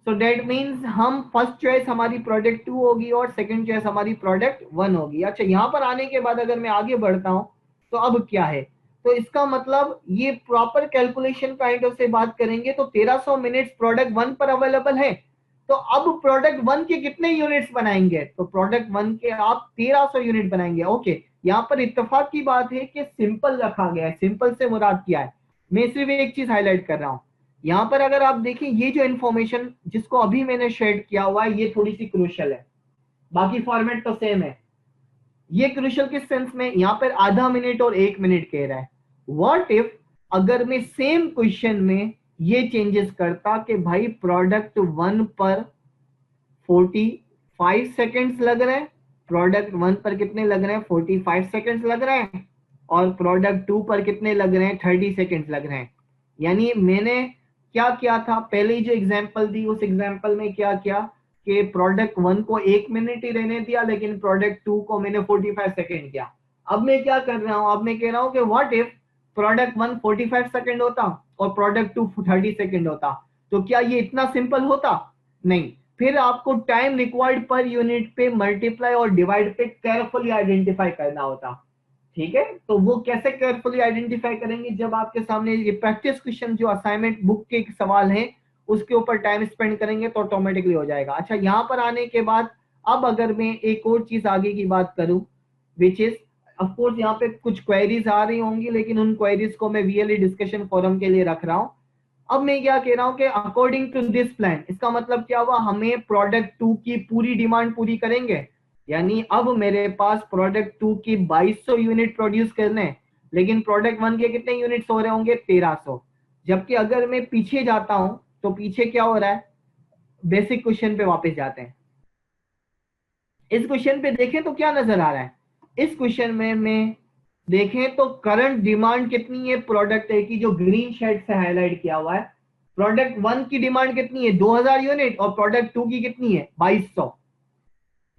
so that means हम फर्स्ट चॉइस हमारी प्रोडक्ट 2 होगी और सेकंड चॉइस हमारी प्रोडक्ट 1 होगी। अच्छा, यहां पर आने के बाद अगर मैं आगे बढ़ता हूं तो अब क्या है? तो इसका मतलब ये प्रॉपर कैलकुलेशन काइंड ऑफ से बात करेंगे तो 1300 मिनट्स प्रोडक्ट 1 पर अवेलेबल है। तो अब प्रोडक्ट 1 के कितने यूनिट्स बनाएंगे? तो प्रोडक्ट 1 के आप 1300 यूनिट बनाएंगे। ओके, यहाँ पर इत्तेफाक की बात है कि सिंपल रखा गया है। सिंपल से मुराद क्या है? मैं सिर्फ एक चीज हाईलाइट कर रहा हूं। यहाँ पर अगर आप देखें, ये जो इंफॉर्मेशन जिसको अभी मैंने शेयर किया हुआ है ये थोड़ी सी क्रूशियल है, बाकी फॉर्मेट तो सेम है। ये क्रूशियल किस सेंस में? यहाँ पर आधा मिनट और 1 मिनट कह रहा है। व्हाट इफ अगर मैं सेम क्वेश्चन में ये चेंजेस करता कि भाई प्रोडक्ट 1 पर 45 सेकेंड्स लग रहे हैं, प्रोडक्ट 1 पर कितने लग रहे हैं? 45 सेकेंड्स लग रहे हैं, और प्रोडक्ट 2 पर कितने लग रहे हैं? 30 सेकेंड्स लग रहे हैं। यानी मैंने क्या किया था? पहले जो एग्जांपल दी उस एग्जांपल में क्या किया कि प्रोडक्ट 1 को 1 मिनट ही रहने दिया, लेकिन प्रोडक्ट 2 को मैंने 45 सेकेंड किया। अब मैं क्या कर रहा हूं? अब मैं कह रहा हूं कि व्हाट इफ प्रोडक्ट 1 45 सेकेंड होता और प्रोडक्ट 2 30 सेकेंड होता, तो क्या ये इतना सिंपल होता? नहीं। फिर आपको टाइम रिक्वायर्ड पर यूनिट पे मल्टीप्लाई और डिवाइड पे केयरफुली आइडेंटिफाई करना होता, ठीक है। तो वो कैसे केयरफुली आइडेंटिफाई करेंगे? जब आपके सामने ये प्रैक्टिस क्वेश्चन जो असाइनमेंट बुक के सवाल हैं उसके ऊपर टाइम स्पेंड करेंगे तो ऑटोमेटिकली हो जाएगा। अच्छा, यहाँ पर आने के बाद अब अगर मैं एक और चीज आगे की बात करूं, विच इज ऑफ कोर्स यहाँ पे कुछ क्वेरीज आ रही होंगी, लेकिन उन क्वेरीज को मैं वीएलई डिस्कशन फोरम के लिए रख रहा हूं। अब मैं क्या कह रहा हूं कि अकॉर्डिंग टू दिस प्लान, इसका मतलब क्या हुआ? हमें प्रोडक्ट 2 की पूरी डिमांड पूरी करेंगे। यानी अब मेरे पास प्रोडक्ट 2 की 2200 यूनिट प्रोड्यूस करने हैं, लेकिन प्रोडक्ट 1 के कितने यूनिट्स हो रहे होंगे? 1300। जबकि अगर मैं पीछे जाता हूं तो पीछे क्या हो रहा है? बेसिक क्वेश्चन पे वापस जाते हैं। इस क्वेश्चन पे देखें तो क्या नजर आ रहा है? इस क्वेश्चन में मैं देखें तो करंट डिमांड कितनी है प्रोडक्ट ए की, जो ग्रीन शेड से हाईलाइट किया हुआ है। प्रोडक्ट 1 की डिमांड कितनी है? 2000 यूनिट, और प्रोडक्ट 2 की कितनी है? 2200।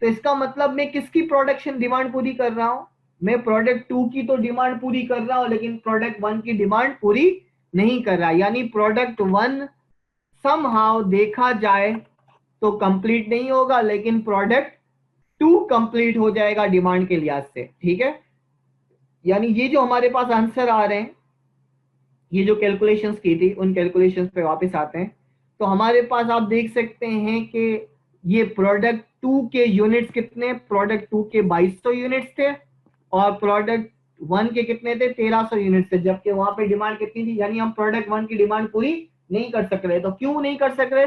तो इसका मतलब मैं किसकी प्रोडक्शन डिमांड पूरी कर रहा हूं? मैं प्रोडक्ट 2 की तो डिमांड पूरी कर रहा हूं, लेकिन प्रोडक्ट 1 की डिमांड पूरी नहीं कर रहा। यानी प्रोडक्ट 1 समहाउ देखा जाए तो कंप्लीट नहीं होगा, लेकिन प्रोडक्ट 2 कंप्लीट हो जाएगा डिमांड के लिहाज से, ठीक है। यानी ये जो हमारे पास आंसर आ रहे हैं, ये जो कैलकुलेशंस की थी उन कैलकुलेशंस पे वापस आते हैं। तो हमारे पास आप देख सकते हैं कि ये प्रोडक्ट टू के यूनिट्स कितने, प्रोडक्ट टू के 2200 यूनिट्स थे और प्रोडक्ट वन के कितने थे, 1300 यूनिट्स थे, जबकि वहां पे डिमांड कितनी थी, यानी हम प्रोडक्ट वन की डिमांड पूरी नहीं कर सक रहे। तो क्यों नहीं कर सक रहे,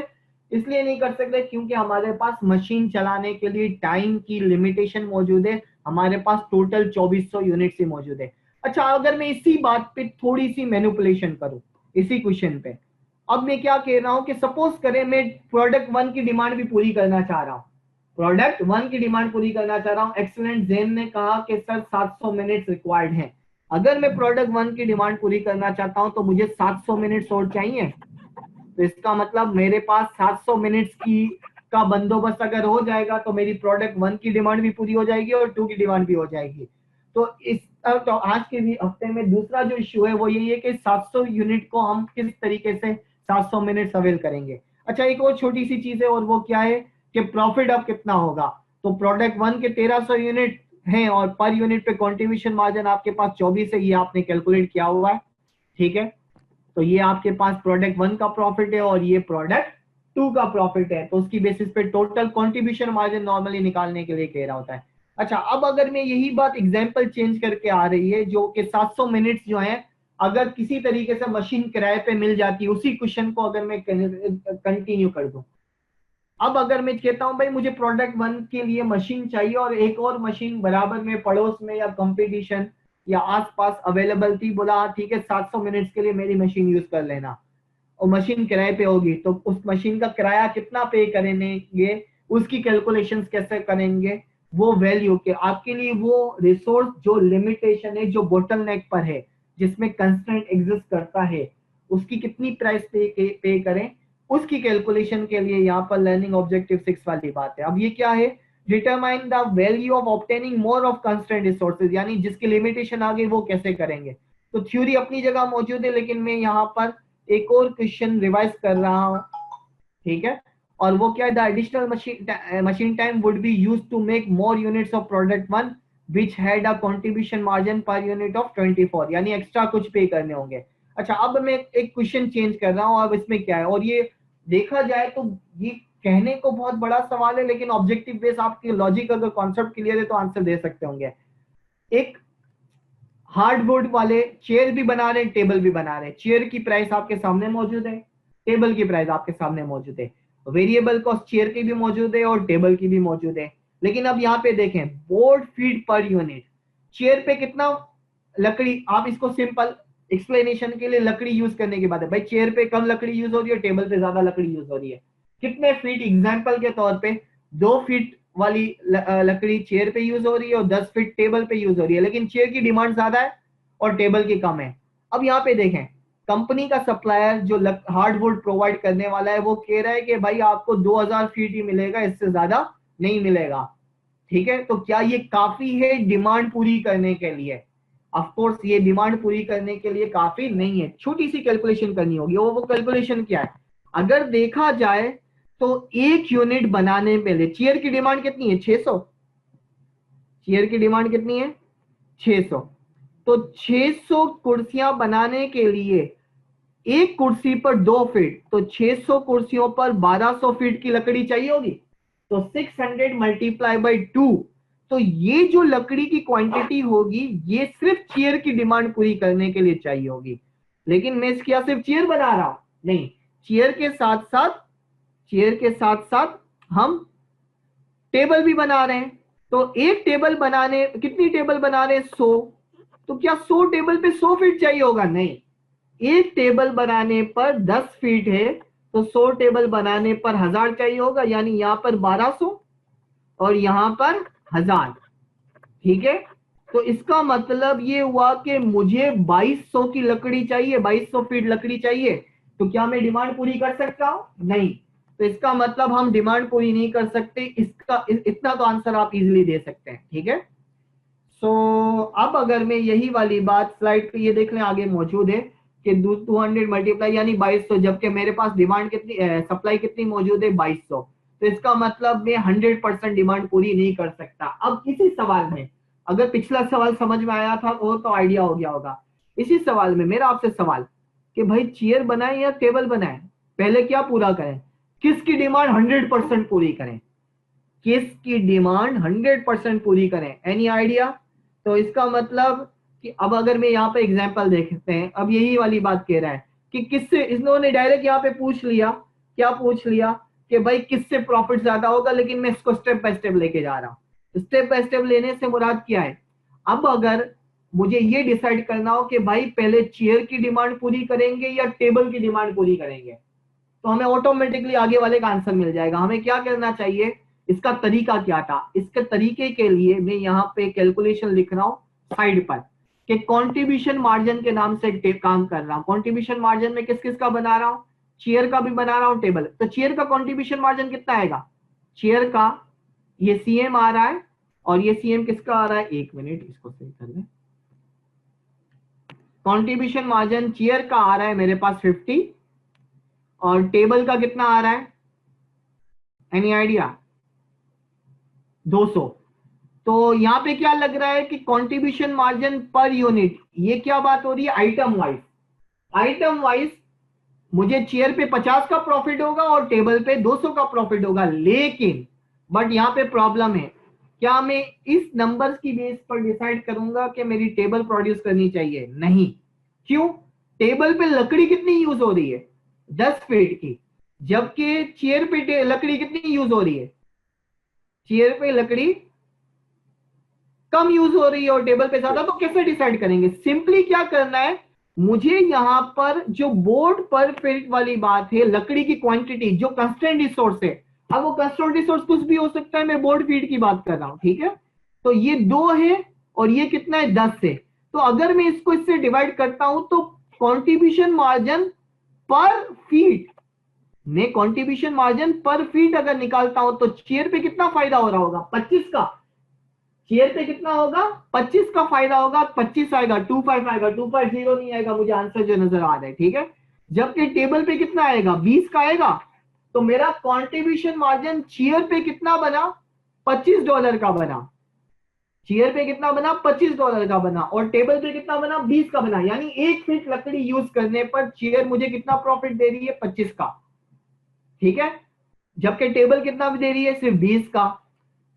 इसलिए नहीं कर सकते क्योंकि हमारे पास मशीन चलाने के लिए टाइम की लिमिटेशन मौजूद है, हमारे पास टोटल 2400 यूनिट्स ही मौजूद है। अच्छा, अगर मैं इसी बात पे थोड़ी सी मैनिपुलेशन करूं इसी क्वेश्चन पे, अब मैं क्या कह रहा हूं कि सपोज करें मैं प्रोडक्ट वन की डिमांड भी पूरी करना चाह रहा हूं, प्रोडक्ट वन की डिमांड पूरी करना चाह रहा हूं। एक्सीलेंट जैन ने कहा कि सर 700 मिनट्स रिक्वायर्ड हैं। अगर मैं प्रोडक्ट वन की डिमांड पूरी करना चाहता हूं तो मुझे 700 मिनट्स और चाहिए। तो इसका मतलब मेरे पास 700 मिनट्स की का बंदोबस्त अगर हो जाएगा तो मेरी प्रोडक्ट वन की डिमांड भी पूरी हो जाएगी और टू की डिमांड भी हो जाएगी। तो इस तो आज के भी हफ्ते में दूसरा जो इश्यू है वो यही है कि 700 यूनिट को हम किस तरीके से 700 मिनट्स अवेल करेंगे। अच्छा, एक और छोटी सी चीज है और वो क्या है कि प्रॉफिट अब कितना होगा। तो प्रोडक्ट वन के 1300 यूनिट हैं और पर यूनिट पे कंट्रीब्यूशन मार्जिन आपके पास 24 है, ये आपने कैलकुलेट किया हुआ है, ठीक है। तो ये आपके पास प्रोडक्ट वन का प्रॉफिट है और ये प्रोडक्ट टू का प्रॉफिट है, तो उसकी बेसिस पे टोटल कंट्रीब्यूशन मार्जिन नॉर्मली निकालने के लिए कह रहा होता है। अच्छा, अब अगर मैं यही बात एग्जांपल चेंज करके आ रही है जो कि 700 मिनट्स जो है अगर किसी तरीके से मशीन किराए पे मिल जाती है, उसी क्वेश्चन को अगर मैं कंटिन्यू कर दूं, अब अगर मैं कहता हूं भाई मुझे प्रोडक्ट वन के लिए मशीन चाहिए और एक और मशीन बराबर में पड़ोस में या कंपटीशन या आसपास अवेलेबल थी, बोला हाँ ठीक है 700 मिनट्स के लिए मेरी मशीन यूज कर लेना, और मशीन किराए पे होगी, तो उस मशीन का किराया कितना पे करेंगे, उसकी कैलकुलेशंस कैसे करेंगे, वो वैल्यू के आपके लिए वो रिसोर्स जो लिमिटेशन है, जो बोटलनेक पर है, जिसमें कंस्ट्रेंट एग्जिस्ट करता है, उसकी कितनी प्राइस पे करें, उसकी कैलकुलेशन के लिए यहाँ पर लर्निंग ऑब्जेक्टिव 6 वाली बात है। अब ये क्या है, determine the value of obtaining more of constraint resources, यानी जिसकी लिमिटेशन आ गई वो कैसे करेंगे। तो थ्योरी अपनी जगह मौजूद है, लेकिन मैं यहाँ पर एक और क्वेश्चन रिवाइज कर रहा हूं, ठीक है। और वो क्या है, the additional machine time would be use to make more units of product one which had a contribution margin per unit of 24, यानी एक्स्ट्रा कुछ पे करने होंगे। अच्छा, अब मैं एक क्वेश्चन चेंज कर रहा हूं, अब इसमें क्या है, और ये देखा जाए तो ये कहने को बहुत बड़ा सवाल है, लेकिन ऑब्जेक्टिव बेस आपके लॉजिक अगर कॉन्सेप्ट क्लियर है तो आंसर दे सकते होंगे। एक हार्डवुड वाले चेयर भी बना रहे हैं, टेबल भी बना रहे हैं, चेयर की प्राइस आपके सामने मौजूद है, टेबल की प्राइस आपके सामने मौजूद है, वेरिएबल कॉस्ट चेयर की भी मौजूद है और टेबल की भी मौजूद है। लेकिन अब यहाँ पे देखें board feet per unit, chair पे कितना लकड़ी, आप इसको सिंपल एक्सप्लेनेशन के लिए लकड़ी यूज करने की बात है, भाई चेयर पे कम लकड़ी यूज हो रही है, टेबल पे ज्यादा लकड़ी यूज हो रही है, कितने फीट, एग्जाम्पल के तौर पे 2 फीट वाली लकड़ी चेयर पे यूज हो रही है और 10 फीट टेबल पे यूज हो रही है, लेकिन चेयर की डिमांड ज्यादा है और टेबल की कम है। अब यहाँ पे देखें कंपनी का सप्लायर जो हार्डवुड प्रोवाइड करने वाला है वो कह रहा है कि भाई आपको 2000 फीट ही मिलेगा, इससे ज्यादा नहीं मिलेगा, ठीक है। तो क्या ये काफी है डिमांड पूरी करने के लिए, ऑफ कोर्स ये डिमांड पूरी करने के लिए काफी नहीं है, छोटी सी कैलकुलेशन करनी होगी। वो कैलकुलेशन क्या है, अगर देखा जाए तो एक यूनिट बनाने पे ले, चेयर की डिमांड कितनी है 600, चेयर की डिमांड कितनी है 600, तो 600 कुर्सियां बनाने के लिए एक कुर्सी पर 2 फीट, तो 600 कुर्सियों पर 1200 फीट की लकड़ी चाहिए होगी, तो 600 मल्टीप्लाई बाई 2, तो ये जो लकड़ी की क्वांटिटी होगी ये सिर्फ चेयर की डिमांड पूरी करने के लिए चाहिए होगी। लेकिन मैं क्या सिर्फ चेयर बना रहा हूं, नहीं, चेयर के साथ साथ, चेयर के साथ साथ हम टेबल भी बना रहे हैं, तो एक टेबल बनाने कितनी टेबल बना रहे हैं 100, तो क्या 100 टेबल पे 100 फीट चाहिए होगा, नहीं, एक टेबल बनाने पर 10 फीट है तो 100 टेबल बनाने पर 1000 चाहिए होगा, यानी यहां पर 1200 और यहां पर 1000, ठीक है। तो इसका मतलब ये हुआ कि मुझे 2200 की लकड़ी चाहिए, 2200 फीट लकड़ी चाहिए, तो क्या मैं डिमांड पूरी कर सकता हूं, नहीं, तो इसका मतलब हम डिमांड पूरी नहीं कर सकते, इसका इतना तो आंसर आप इजीली दे सकते हैं, ठीक है। सो अब अगर मैं यही वाली बात स्लाइड पे ये देख लें आगे मौजूद है कि 200 मल्टीप्लाई यानी 2200, जबकि मेरे पास डिमांड कितनी, सप्लाई कितनी मौजूद है 2200, तो इसका मतलब मैं 100% डिमांड पूरी नहीं कर सकता। अब इसी सवाल में अगर पिछला सवाल समझ में आया था वो तो आइडिया हो गया होगा। इसी सवाल में मेरा आपसे सवाल कि भाई चेयर बनाए या टेबल बनाए, पहले क्या पूरा करें, किसकी डिमांड 100% पूरी करें, किसकी डिमांड 100% पूरी करें, एनी आइडिया। तो इसका मतलब कि अब अगर मैं यहाँ पे एग्जांपल देखते हैं, अब यही वाली बात कह रहा है कि किससे, इन्होंने डायरेक्ट यहाँ पे पूछ लिया, क्या पूछ लिया कि भाई किससे प्रॉफिट ज्यादा होगा, लेकिन मैं इसको स्टेप बाय स्टेप लेके जा रहा हूँ। स्टेप बाय स्टेप लेने से मुराद क्या है, अब अगर मुझे ये डिसाइड करना हो कि भाई पहले चेयर की डिमांड पूरी करेंगे या टेबल की डिमांड पूरी करेंगे, तो हमें ऑटोमेटिकली आगे वाले का आंसर मिल जाएगा। हमें क्या करना चाहिए, इसका तरीका क्या था, इसके तरीके के लिए मैं यहाँ पे कैलकुलेशन लिख रहा हूँ साइड पर कि कंट्रीब्यूशन मार्जिन के नाम से काम कर रहा हूँ। कंट्रीब्यूशन मार्जिन में किस किस का बना रहा हूँ, चेयर का भी बना रहा हूँ, टेबल। तो चेयर का कंट्रीब्यूशन मार्जिन कितना आएगा, चेयर का ये सीएम आ रहा है और ये सीएम किसका आ रहा है, एक मिनट इसको सही कर ले। कंट्रीब्यूशन मार्जिन चेयर का आ रहा है मेरे पास 50 और टेबल का कितना आ रहा है, एनी आइडिया, 200। तो यहां पे क्या लग रहा है कि कंट्रीब्यूशन मार्जिन पर यूनिट, ये क्या बात हो रही है, आइटम वाइज। आइटम वाइज मुझे चेयर पे 50 का प्रॉफिट होगा और टेबल पे 200 का प्रॉफिट होगा, लेकिन बट यहां पे प्रॉब्लम है, क्या मैं इस नंबर्स की बेस पर डिसाइड करूंगा कि मेरी टेबल प्रोड्यूस करनी चाहिए, नहीं। क्यों, टेबल पे लकड़ी कितनी यूज हो रही है, 10 फीट की, जबकि चेयर पे लकड़ी कितनी यूज हो रही है, चेयर पे लकड़ी कम यूज हो रही है और टेबल पे ज्यादा। तो कैसे डिसाइड करेंगे, सिंपली क्या करना है, मुझे यहां पर जो बोर्ड पर फीट वाली बात है, लकड़ी की क्वांटिटी जो कंस्टेंट रिसोर्स है, अब वो कंस्टेंट रिसोर्स कुछ भी हो सकता है, मैं बोर्ड फीट की बात कर रहा हूं, ठीक है। तो ये 2 है और ये कितना है, 10 है। तो अगर मैं इसको इससे डिवाइड करता हूं तो कॉन्ट्रीब्यूशन मार्जिन पर फीट, मैं कॉन्ट्रीब्यूशन मार्जिन पर फीट अगर निकालता हूं तो चेयर पे कितना फायदा हो रहा होगा, 25 का। चेयर पे कितना होगा, 25 का फायदा होगा, 25 आएगा, 25 आएगा, 250 नहीं आएगा, मुझे आंसर जो नजर आ रहा है, ठीक है। जबकि टेबल पे कितना आएगा, 20 का आएगा। तो मेरा कंट्रीब्यूशन मार्जिन चेयर पे कितना बना, $25 का बना। चेयर पे कितना बना, $25 का बना, और टेबल पे कितना बना, 20 का बना। यानी 1 फीट लकड़ी यूज करने पर चेयर मुझे कितना प्रॉफिट दे रही है, 25 का, ठीक है। जबकि टेबल कितना दे रही है, सिर्फ 20 का।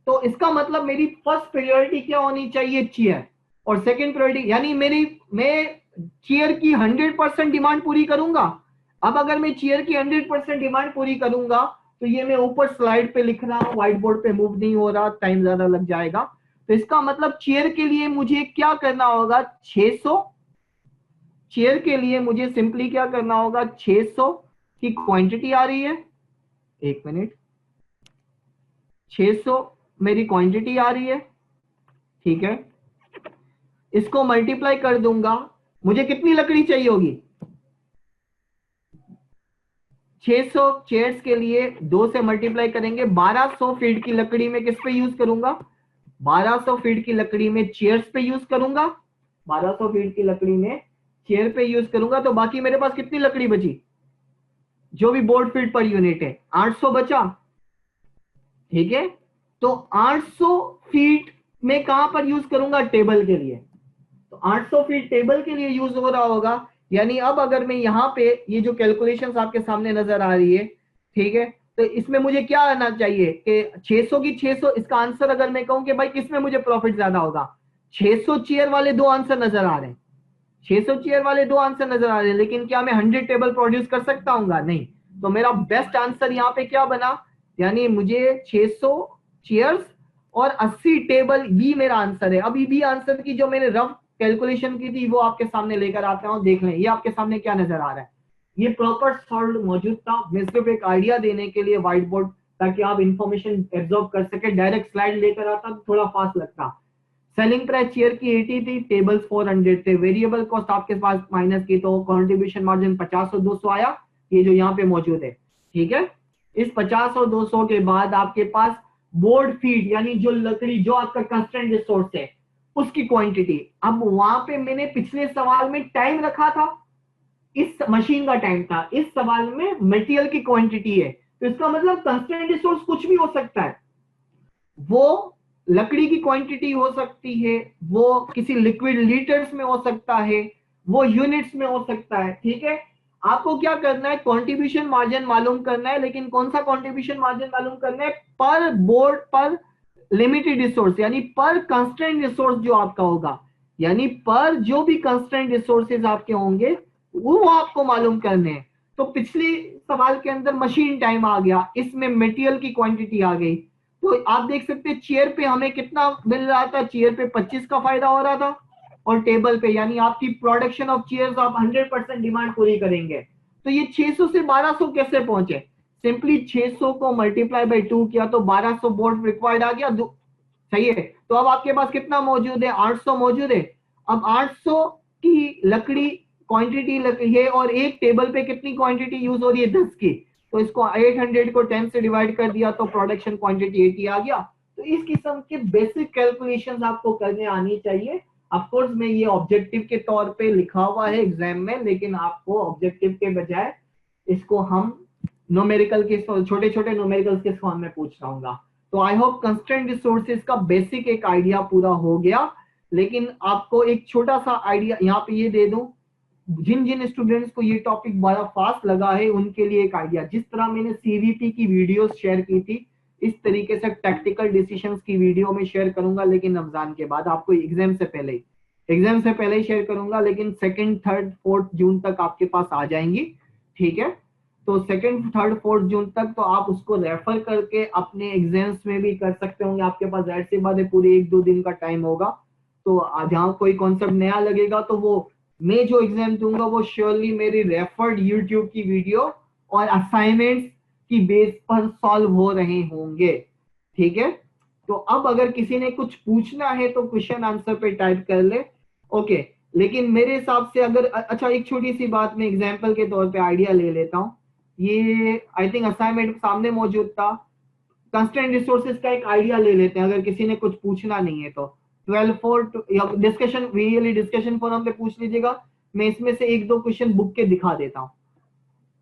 तो इसका मतलब मेरी फर्स्ट प्रायोरिटी क्या होनी चाहिए, चेयर, और सेकंड प्रायोरिटी, यानी मैं चेयर की 100% डिमांड पूरी करूंगा। अब अगर मैं चेयर की 100% डिमांड पूरी करूंगा तो ये मैं ऊपर स्लाइड पे लिख रहा हूं, व्हाइट बोर्ड पे मूव नहीं हो रहा, टाइम ज्यादा लग जाएगा। तो इसका मतलब चेयर के लिए मुझे क्या करना होगा, 600, चेयर के लिए मुझे सिंपली क्या करना होगा, 600 की क्वांटिटी आ रही है, एक मिनट, 600 मेरी क्वांटिटी आ रही है, ठीक है। इसको मल्टीप्लाई कर दूंगा, मुझे कितनी लकड़ी चाहिए होगी, 600 चेयर्स के लिए 2 से मल्टीप्लाई करेंगे, 1200 फीट की लकड़ी में किस पे यूज करूंगा, 1200 फीट की लकड़ी में चेयर्स पे यूज करूंगा, 1200 फीट की लकड़ी में चेयर पे यूज करूंगा। तो बाकी मेरे पास कितनी लकड़ी बची, जो भी बोर्ड फीट पर यूनिट है, 800 बचा, ठीक है। तो 800 फीट में कहां पर यूज करूंगा, टेबल के लिए। तो 800 फीट टेबल के लिए यूज हो रहा होगा। यानी अब अगर मैं यहाँ पे ये जो कैलकुलेशंस आपके सामने नजर आ रही है, ठीक है, तो इसमें मुझे क्या आना चाहिए कि 600 की 600, इसका आंसर अगर मैं कहूं कि भाई किसमें मुझे प्रॉफिट ज्यादा होगा, 600 चेयर वाले 2 आंसर नजर आ रहे हैं, 600 चेयर वाले 2 आंसर नजर आ रहे हैं, लेकिन क्या मैं 100 टेबल प्रोड्यूस कर सकता हूँ, नहीं। तो मेरा बेस्ट आंसर यहाँ पे क्या बना, यानी मुझे 600 चेयर्स और 80 टेबल, बी मेरा आंसर है। अभी बी आंसर की जो मैंने रफ कैलकुलेशन की थी वो आपके सामने लेकर आता हूं, देख लें ये आपके सामने क्या नजर आ रहा है। ये प्रॉपर सॉल्व मौजूद था, मैं सिर्फ एक आइडिया देने के लिए व्हाइट बोर्ड, ताकि आप इंफॉर्मेशन एब्जॉर्ब कर सके। डायरेक्ट स्लाइड लेकर आता तो थोड़ा फास्ट लगता। सेलिंग प्राइस चेयर की 80 थी, टेबल्स 400 थे, वेरिएबल कॉस्ट आपके पास माइनस की, तो कंट्रीब्यूशन मार्जिन 50 और 200 आया, ये जो यहाँ पे मौजूद है, ठीक है। इस 50 और 200 के बाद आपके पास बोर्ड फीट, यानी जो लकड़ी जो आपका कंस्टेंट रिसोर्स है उसकी क्वांटिटी। अब वहां पे मैंने पिछले सवाल में टाइम रखा था, इस मशीन का टाइम था, इस सवाल में मटेरियल की क्वांटिटी है। तो इसका मतलब कंस्टेंट रिसोर्स कुछ भी हो सकता है, वो लकड़ी की क्वांटिटी हो सकती है, वो किसी लिक्विड लीटर्स में हो सकता है, वो यूनिट्स में हो सकता है। ठीक है, आपको क्या करना है, कंट्रीब्यूशन मार्जिन मालूम करना है, लेकिन कौन सा कंट्रीब्यूशन मार्जिन मालूम करना है, पर बोर्ड पर लिमिटेड रिसोर्स, यानी पर कंस्ट्रेंट रिसोर्स जो आपका होगा, यानी पर जो भी कंस्ट्रेंट रिसोर्सेज आपके होंगे वो आपको मालूम करने हैं। तो पिछले सवाल के अंदर मशीन टाइम आ गया, इसमें मटेरियल की क्वांटिटी आ गई। तो आप देख सकते हैं चेयर पे हमें कितना मिल रहा था, चेयर पे 25 का फायदा हो रहा था, और टेबल पे, यानी आपकी प्रोडक्शन ऑफ चेयर्स आप 100% डिमांड पूरी करेंगे। तो ये 600 से 1200 कैसे पहुंचे, सिंपली 600 को मल्टीप्लाई बाई 2 किया तो 1200 बोर्ड रिक्वायर्ड आ गया। सही है, तो अब आपके पास कितना मौजूद है, 800 मौजूद है। अब 800 की लकड़ी क्वांटिटी लकड़ी है, और एक टेबल पे कितनी क्वांटिटी यूज हो रही है, 10 की। तो इसको 800 को 10 से डिवाइड कर दिया तो प्रोडक्शन क्वांटिटी 80 आ गया। तो इस किस्म के बेसिक कैलकुलेशंस आपको करने आनी चाहिए। ऑफ कोर्स में ये ऑब्जेक्टिव के तौर पे लिखा हुआ है एग्जाम में, लेकिन आपको ऑब्जेक्टिव के बजाय इसको हम न्यूमेरिकल के छोटे छोटे न्यूमेरिकल्स के फॉर्म में पूछ रहा। तो आई होप कंस्ट्रेंट रिसोर्सेज का बेसिक एक आइडिया पूरा हो गया। लेकिन आपको एक छोटा सा आइडिया यहाँ पे ये दे दूं, जिन जिन स्टूडेंट्स को ये टॉपिक बड़ा फास्ट लगा है उनके लिए एक आइडिया, जिस तरह मैंने सीवीपी की वीडियोस शेयर की थी, इस तरीके से टैक्टिकल डिसीजंस की वीडियो में शेयर करूंगा, लेकिन रमजान के बाद, आपको एग्जाम से पहले ही शेयर करूंगा, लेकिन सेकंड थर्ड फोर्थ जून तक आपके पास आ जाएंगी। ठीक है, तो सेकंड थर्ड फोर्थ जून तक तो आप उसको रेफर करके अपने एग्जाम्स में भी कर सकते होंगे। आपके पास जाहिर सी बात है पूरे 1-2 दिन का टाइम होगा। तो जहाँ कोई कॉन्सेप्ट नया लगेगा तो वो मैं जो एग्जाम दूंगा वो श्योरली मेरी रेफर्ड यूट्यूब की वीडियो और असाइनमेंट्स की बेस पर सॉल्व हो रहे होंगे। ठीक है, तो अब अगर किसी ने कुछ पूछना है तो क्वेश्चन आंसर पे टाइप कर ले। ओके, लेकिन मेरे हिसाब से अगर अच्छा, एक छोटी सी बात मैं एग्जाम्पल के तौर पे आइडिया ले लेता हूँ। ये आई थिंक असाइनमेंट सामने मौजूद था, कंस्ट्रेंट रिसोर्सेज का एक आइडिया ले लेते हैं, अगर किसी ने कुछ पूछना नहीं है तो 12 4 डिस्कशन रियली डिस्कशन फोरम पे पूछ लीजिएगा। मैं इसमें से एक दो क्वेश्चन बुक के दिखा देता हूँ।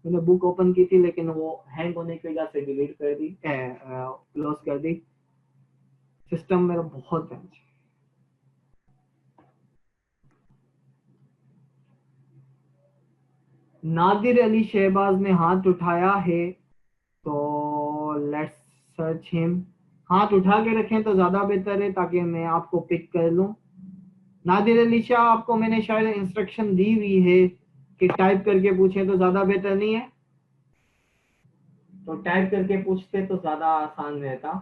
मैंने बुक ओपन की थी लेकिन वो हैंग होने की वजह से डिलीट कर दी, क्लोज कर दी। सिस्टम मेरा बहुत है। नादिर अली शहबाज ने हाथ उठाया है, तो लेट्स सर्च हिम। हाथ उठा के रखें तो ज्यादा बेहतर है ताकि मैं आपको पिक कर लूं। नादिर अली शाह, आपको मैंने शायद इंस्ट्रक्शन दी हुई है कि टाइप करके पूछें तो ज्यादा बेहतर नहीं है, तो टाइप करके पूछते तो ज्यादा आसान रहता।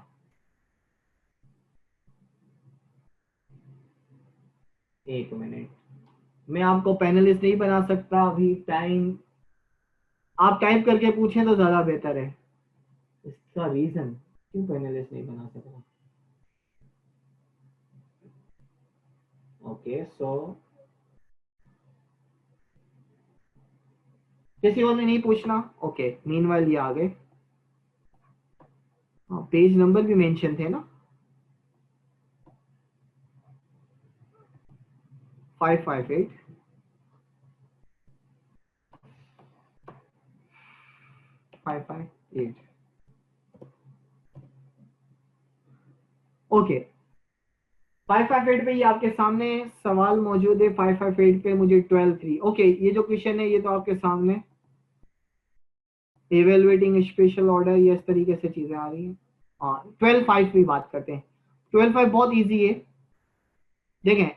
एक मिनट, मैं आपको पैनलिस्ट नहीं बना सकता अभी, टाइम, आप टाइप करके पूछें तो ज्यादा बेहतर है। इसका रीजन क्यों पैनलिस्ट नहीं बना सकता? ओके, सो किसी और ने नहीं पूछना। ओके, मीनवाइल ये आ गए। हाँ, पेज नंबर भी मेंशन थे ना, 558 558। ओके, 558 पे ये आपके सामने सवाल मौजूद है। 558 पे मुझे 12 3। ओके, ये जो क्वेश्चन है ये तो आपके सामने एवेलुएटिंग स्पेशल ऑर्डर, ये इस तरीके से चीजें आ रही हैं। हाँ, 12 5 की बात करते हैं। 12 5 बहुत इजी है। देखें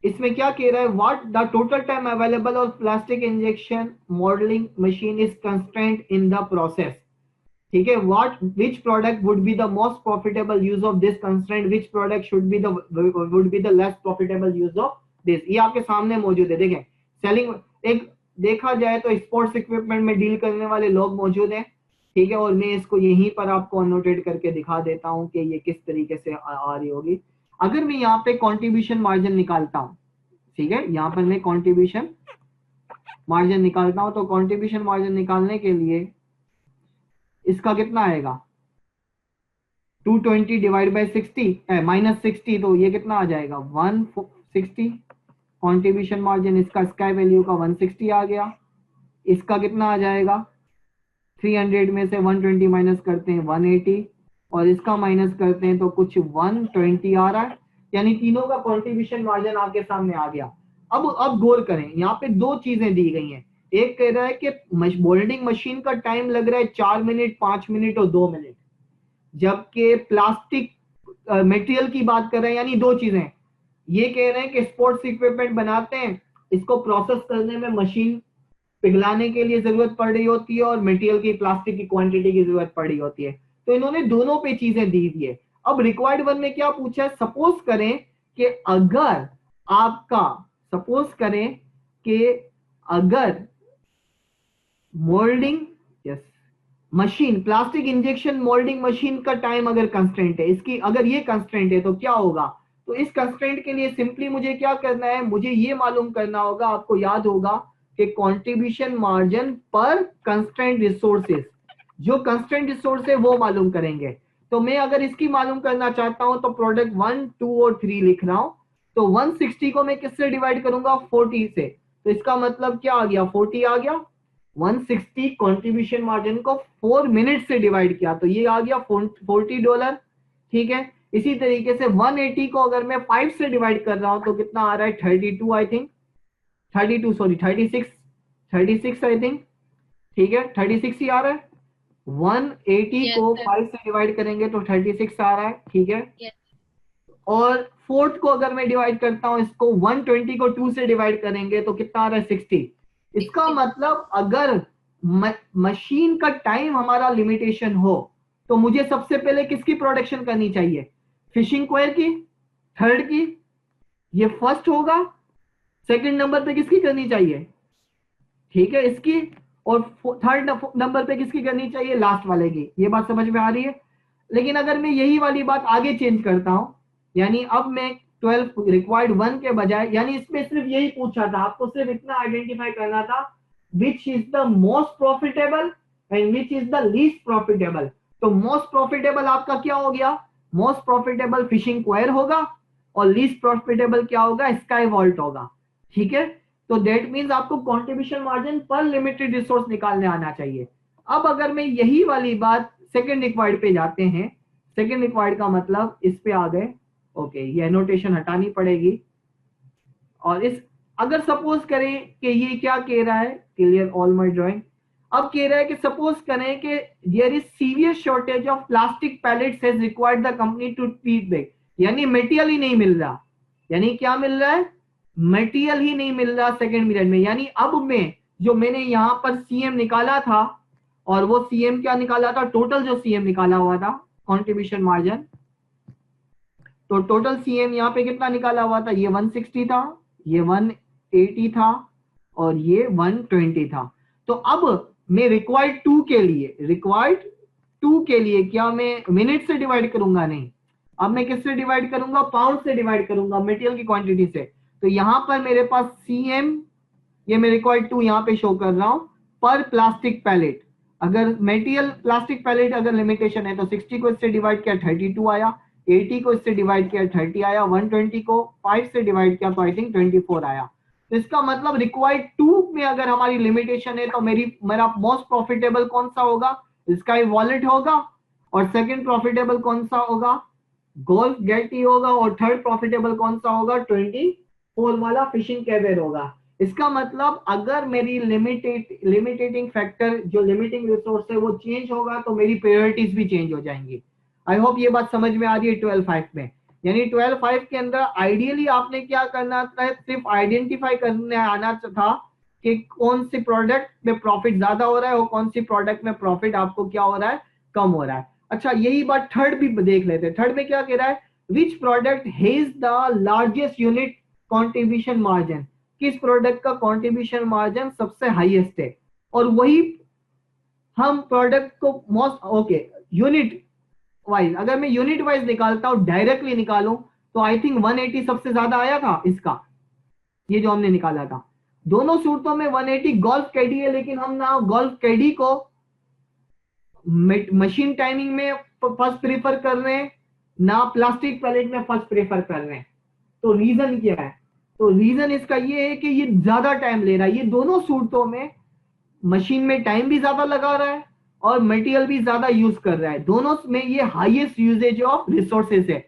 इसमें क्या कह रहा है, what the total time available of plastic injection modelling machine is constraint in the process. ठीक है, what which product would be the most profitable use of this constraint, which product should be the would be the less profitable use of this. ये आपके सामने मौजूद है। देखें selling, एक देखा जाए तो स्पोर्ट्स इक्विपमेंट में डील करने वाले लोग मौजूद हैं। ठीक है, और मैं इसको यहीं पर आपको अनोटेट करके दिखा देता हूं कि ये किस तरीके से आ रही होगी। अगर मैं यहाँ पे कंट्रीब्यूशन मार्जिन निकालता हूँ, ठीक है, यहाँ पर मैं कंट्रीब्यूशन मार्जिन निकालता हूं, तो कंट्रीब्यूशन मार्जिन निकालने के लिए इसका कितना आएगा, 220 डिवाइड बाई 60 -60, तो ये कितना आ जाएगा 160। कंट्रीब्यूशन मार्जिन इसका स्काई वैल्यू का 160 आ गया। इसका कितना आ जाएगा, 300 में से 120 माइनस करते हैं 180, और इसका माइनस करते हैं तो कुछ 120 आ रहा है, यानी तीनों का कंट्रीब्यूशन मार्जिन आपके सामने आ गया। अब गौर करें, यहाँ पे दो चीजें दी गई हैं। एक कह रहा है कि मोल्डिंग मशीन का टाइम लग रहा है 4 मिनट, 5 मिनट और 2 मिनट, जबकि प्लास्टिक मटेरियल की बात कर रहे हैं, यानी दो चीजें। ये कह रहे हैं कि स्पोर्ट्स इक्विपमेंट बनाते हैं, इसको प्रोसेस करने में मशीन पिघलाने के लिए जरूरत पड़ रही होती है और मटेरियल की, प्लास्टिक की क्वांटिटी की जरूरत पड़ रही होती है। तो इन्होंने दोनों पे चीजें दी हुई है। अब रिक्वायर्ड वन में क्या पूछा है, सपोज करें कि अगर आपका, सपोज करें कि अगर moulding, yes, machine, plastic injection moulding machine का टाइम अगर कंस्ट्रेंट है, इसकी अगर ये कंस्ट्रेंट है तो क्या होगा। तो इस कंस्ट्रेंट के लिए सिंपली मुझे क्या करना है, मुझे ये मालूम करना होगा, आपको याद होगा कि कंट्रीब्यूशन मार्जिन पर कंस्ट्रेंट रिसोर्सेज, जो कंस्ट्रेंट रिसोर्स है वो मालूम करेंगे। तो मैं अगर इसकी मालूम करना चाहता हूं तो प्रोडक्ट 1, 2 और 3 लिख रहा हूं। तो 160 को मैं किससे डिवाइड करूंगा, 40 से। तो इसका मतलब क्या आ गया, 40 आ गया। 160 कंट्रीब्यूशन मार्जिन को 4 मिनट से डिवाइड किया तो ये आ गया $40। ठीक है, इसी तरीके से 180 को अगर मैं 5 से डिवाइड कर रहा हूं तो कितना आ रहा है, 32 I think, 32 sorry 36, 36 I think. ठीक है, 36 ही आ रहा है। 180 यस को सर। 5 से डिवाइड करेंगे तो 36 आ रहा है। ठीक है, यस। और फोर्थ को अगर मैं डिवाइड करता हूं, इसको 120 को 2 से डिवाइड करेंगे तो कितना आ रहा है, 60। इसका 60। मतलब अगर मशीन का टाइम हमारा लिमिटेशन हो तो मुझे सबसे पहले किसकी प्रोडक्शन करनी चाहिए, फिशिंग क्वेर की, थर्ड की, ये फर्स्ट होगा। सेकंड नंबर पे किसकी करनी चाहिए, ठीक है, इसकी। और थर्ड नंबर पे किसकी करनी चाहिए, लास्ट वाले की। ये बात समझ में आ रही है। लेकिन अगर मैं यही वाली बात आगे चेंज करता हूं, यानी अब मैं 12 रिक्वायर्ड वन के बजाय, यानी इसमें सिर्फ यही पूछा था, आपको सिर्फ इतना आइडेंटिफाई करना था which is the most profitable and which is the least profitable. तो मोस्ट प्रॉफिटेबल आपका क्या हो गया, मोस्ट प्रॉफिटेबल फिशिंग क्वायर होगा, और लीस्ट प्रॉफिटेबल क्या होगा, स्काई वॉल्ट होगा। ठीक है, तो दैट मीन्स आपको कंट्रीब्यूशन मार्जिन पर लिमिटेड रिसोर्स निकालने आना चाहिए। अब अगर मैं यही वाली बात सेकंड रिक्वायर्ड पे जाते हैं, सेकंड रिक्वायर्ड का मतलब इस पे आ गए, ओके, ये एनोटेशन हटानी पड़ेगी। और इस, अगर सपोज करें कि ये क्या कह रहा है, क्लियर ऑल माय ड्राइंग। अब कह रहा है कि सपोज करें कि there is severe shortage of plastic pallets has required the company to treat back, यानी मटेरियल ही नहीं मिल रहा। यानी क्या मिल रहा है, मटेरियल ही नहीं मिल रहा सेकंड पीरियड में। यानी अब मैं, जो मैंने यहां पर सीएम निकाला था, और वो सीएम क्या निकाला था, टोटल जो सीएम निकाला हुआ था कंट्रीब्यूशन मार्जिन, तो टोटल सीएम यहाँ पे कितना निकाला हुआ था, ये 160 था, ये 180 था, और ये 120 था। तो अब मैं रिक्वायर्ड टू के लिए, रिक्वायर्ड टू के लिए क्या मैं मिनट से डिवाइड करूंगा, नहीं, अब मैं किससे डिवाइड करूंगा, पाउंड से डिवाइड करूंगा, मटेरियल की क्वांटिटी से। तो यहां पर मेरे पास सीएम, ये मैं रिक्वायर्ड टू यहाँ पे शो कर रहा हूं, पर प्लास्टिक पैलेट। अगर मटेरियल प्लास्टिक पैलेट अगर लिमिटेशन है तो 60 को इससे डिवाइड किया 32 आया, 80 को इससे डिवाइड किया 30 आया, 120 को 5 से डिवाइड किया तो आई थिंक 24 आया। तो इसका मतलब रिक्वायर्ड टू में अगर हमारी लिमिटेशन है तो मेरा मोस्ट प्रॉफिटेबल कौन सा होगा, स्काई वॉलेट होगा, और सेकंड प्रॉफिटेबल कौन सा होगा, गोल्फ गेटी होगा, और थर्ड प्रॉफिटेबल कौन सा होगा, 24 वाला फिशिंग कैवेर होगा। इसका मतलब अगर मेरी लिमिटेटिंग फैक्टर, जो लिमिटिंग रिसोर्स है वो चेंज होगा तो मेरी प्रायोरिटीज भी चेंज हो जाएंगी। आई होप ये बात समझ में आ रही है 12.5 में। यानी 12.5 के अंदर आइडियली आपने क्या करना था, सिर्फ आइडेंटिफाई करने आना था कि कौन सी प्रोडक्ट में प्रॉफिट ज्यादा हो रहा है और कौन सी प्रोडक्ट में प्रॉफिट आपको क्या हो रहा है, कम हो रहा है। अच्छा, यही बात थर्ड भी देख लेते हैं। थर्ड में क्या कह रहा है, which product has the largest unit contribution margin, किस प्रोडक्ट का कंट्रीब्यूशन मार्जिन सबसे हाईएस्ट है। और वही हम प्रोडक्ट को मोस्ट, ओके, यूनिट वाइज, अगर मैं यूनिट वाइज निकालता हूं, डायरेक्टली निकालूं, तो आई थिंक 180 सबसे ज्यादा आया था इसका, ये जो हमने निकाला था। दोनों सूरतों में 180 गोल्फ कैडी है, लेकिन हम ना गोल्फ कैडी को मशीन टाइमिंग में फर्स्ट प्रेफर कर रहे हैं, ना प्लास्टिक पैलेट में फर्स्ट प्रेफर कर रहे हैं। तो रीजन क्या है, तो रीजन इसका ये है कि ये ज्यादा टाइम ले रहा है। ये दोनों सूरतों में मशीन में टाइम भी ज्यादा लगा रहा है, और मटेरियल भी ज्यादा यूज कर रहा है, दोनों में ये हाईएस्ट यूजेज ऑफ रिसोर्सेज है।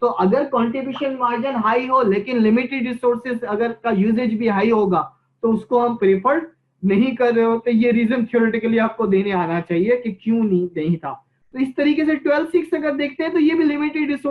तो अगर कंट्रीब्यूशन मार्जिन हाई हो लेकिन लिमिटेड रिसोर्सेज अगर का यूजेज भी हाई होगा तो उसको हम प्रेफर नहीं कर रहे होते। ये रीजन थ्योरेटिकली आपको देने आना चाहिए कि क्यों नहीं था। तो इस तरीके से 12/6 अगर देखते हैं तो ये भी लिमिटेड रिसोर्स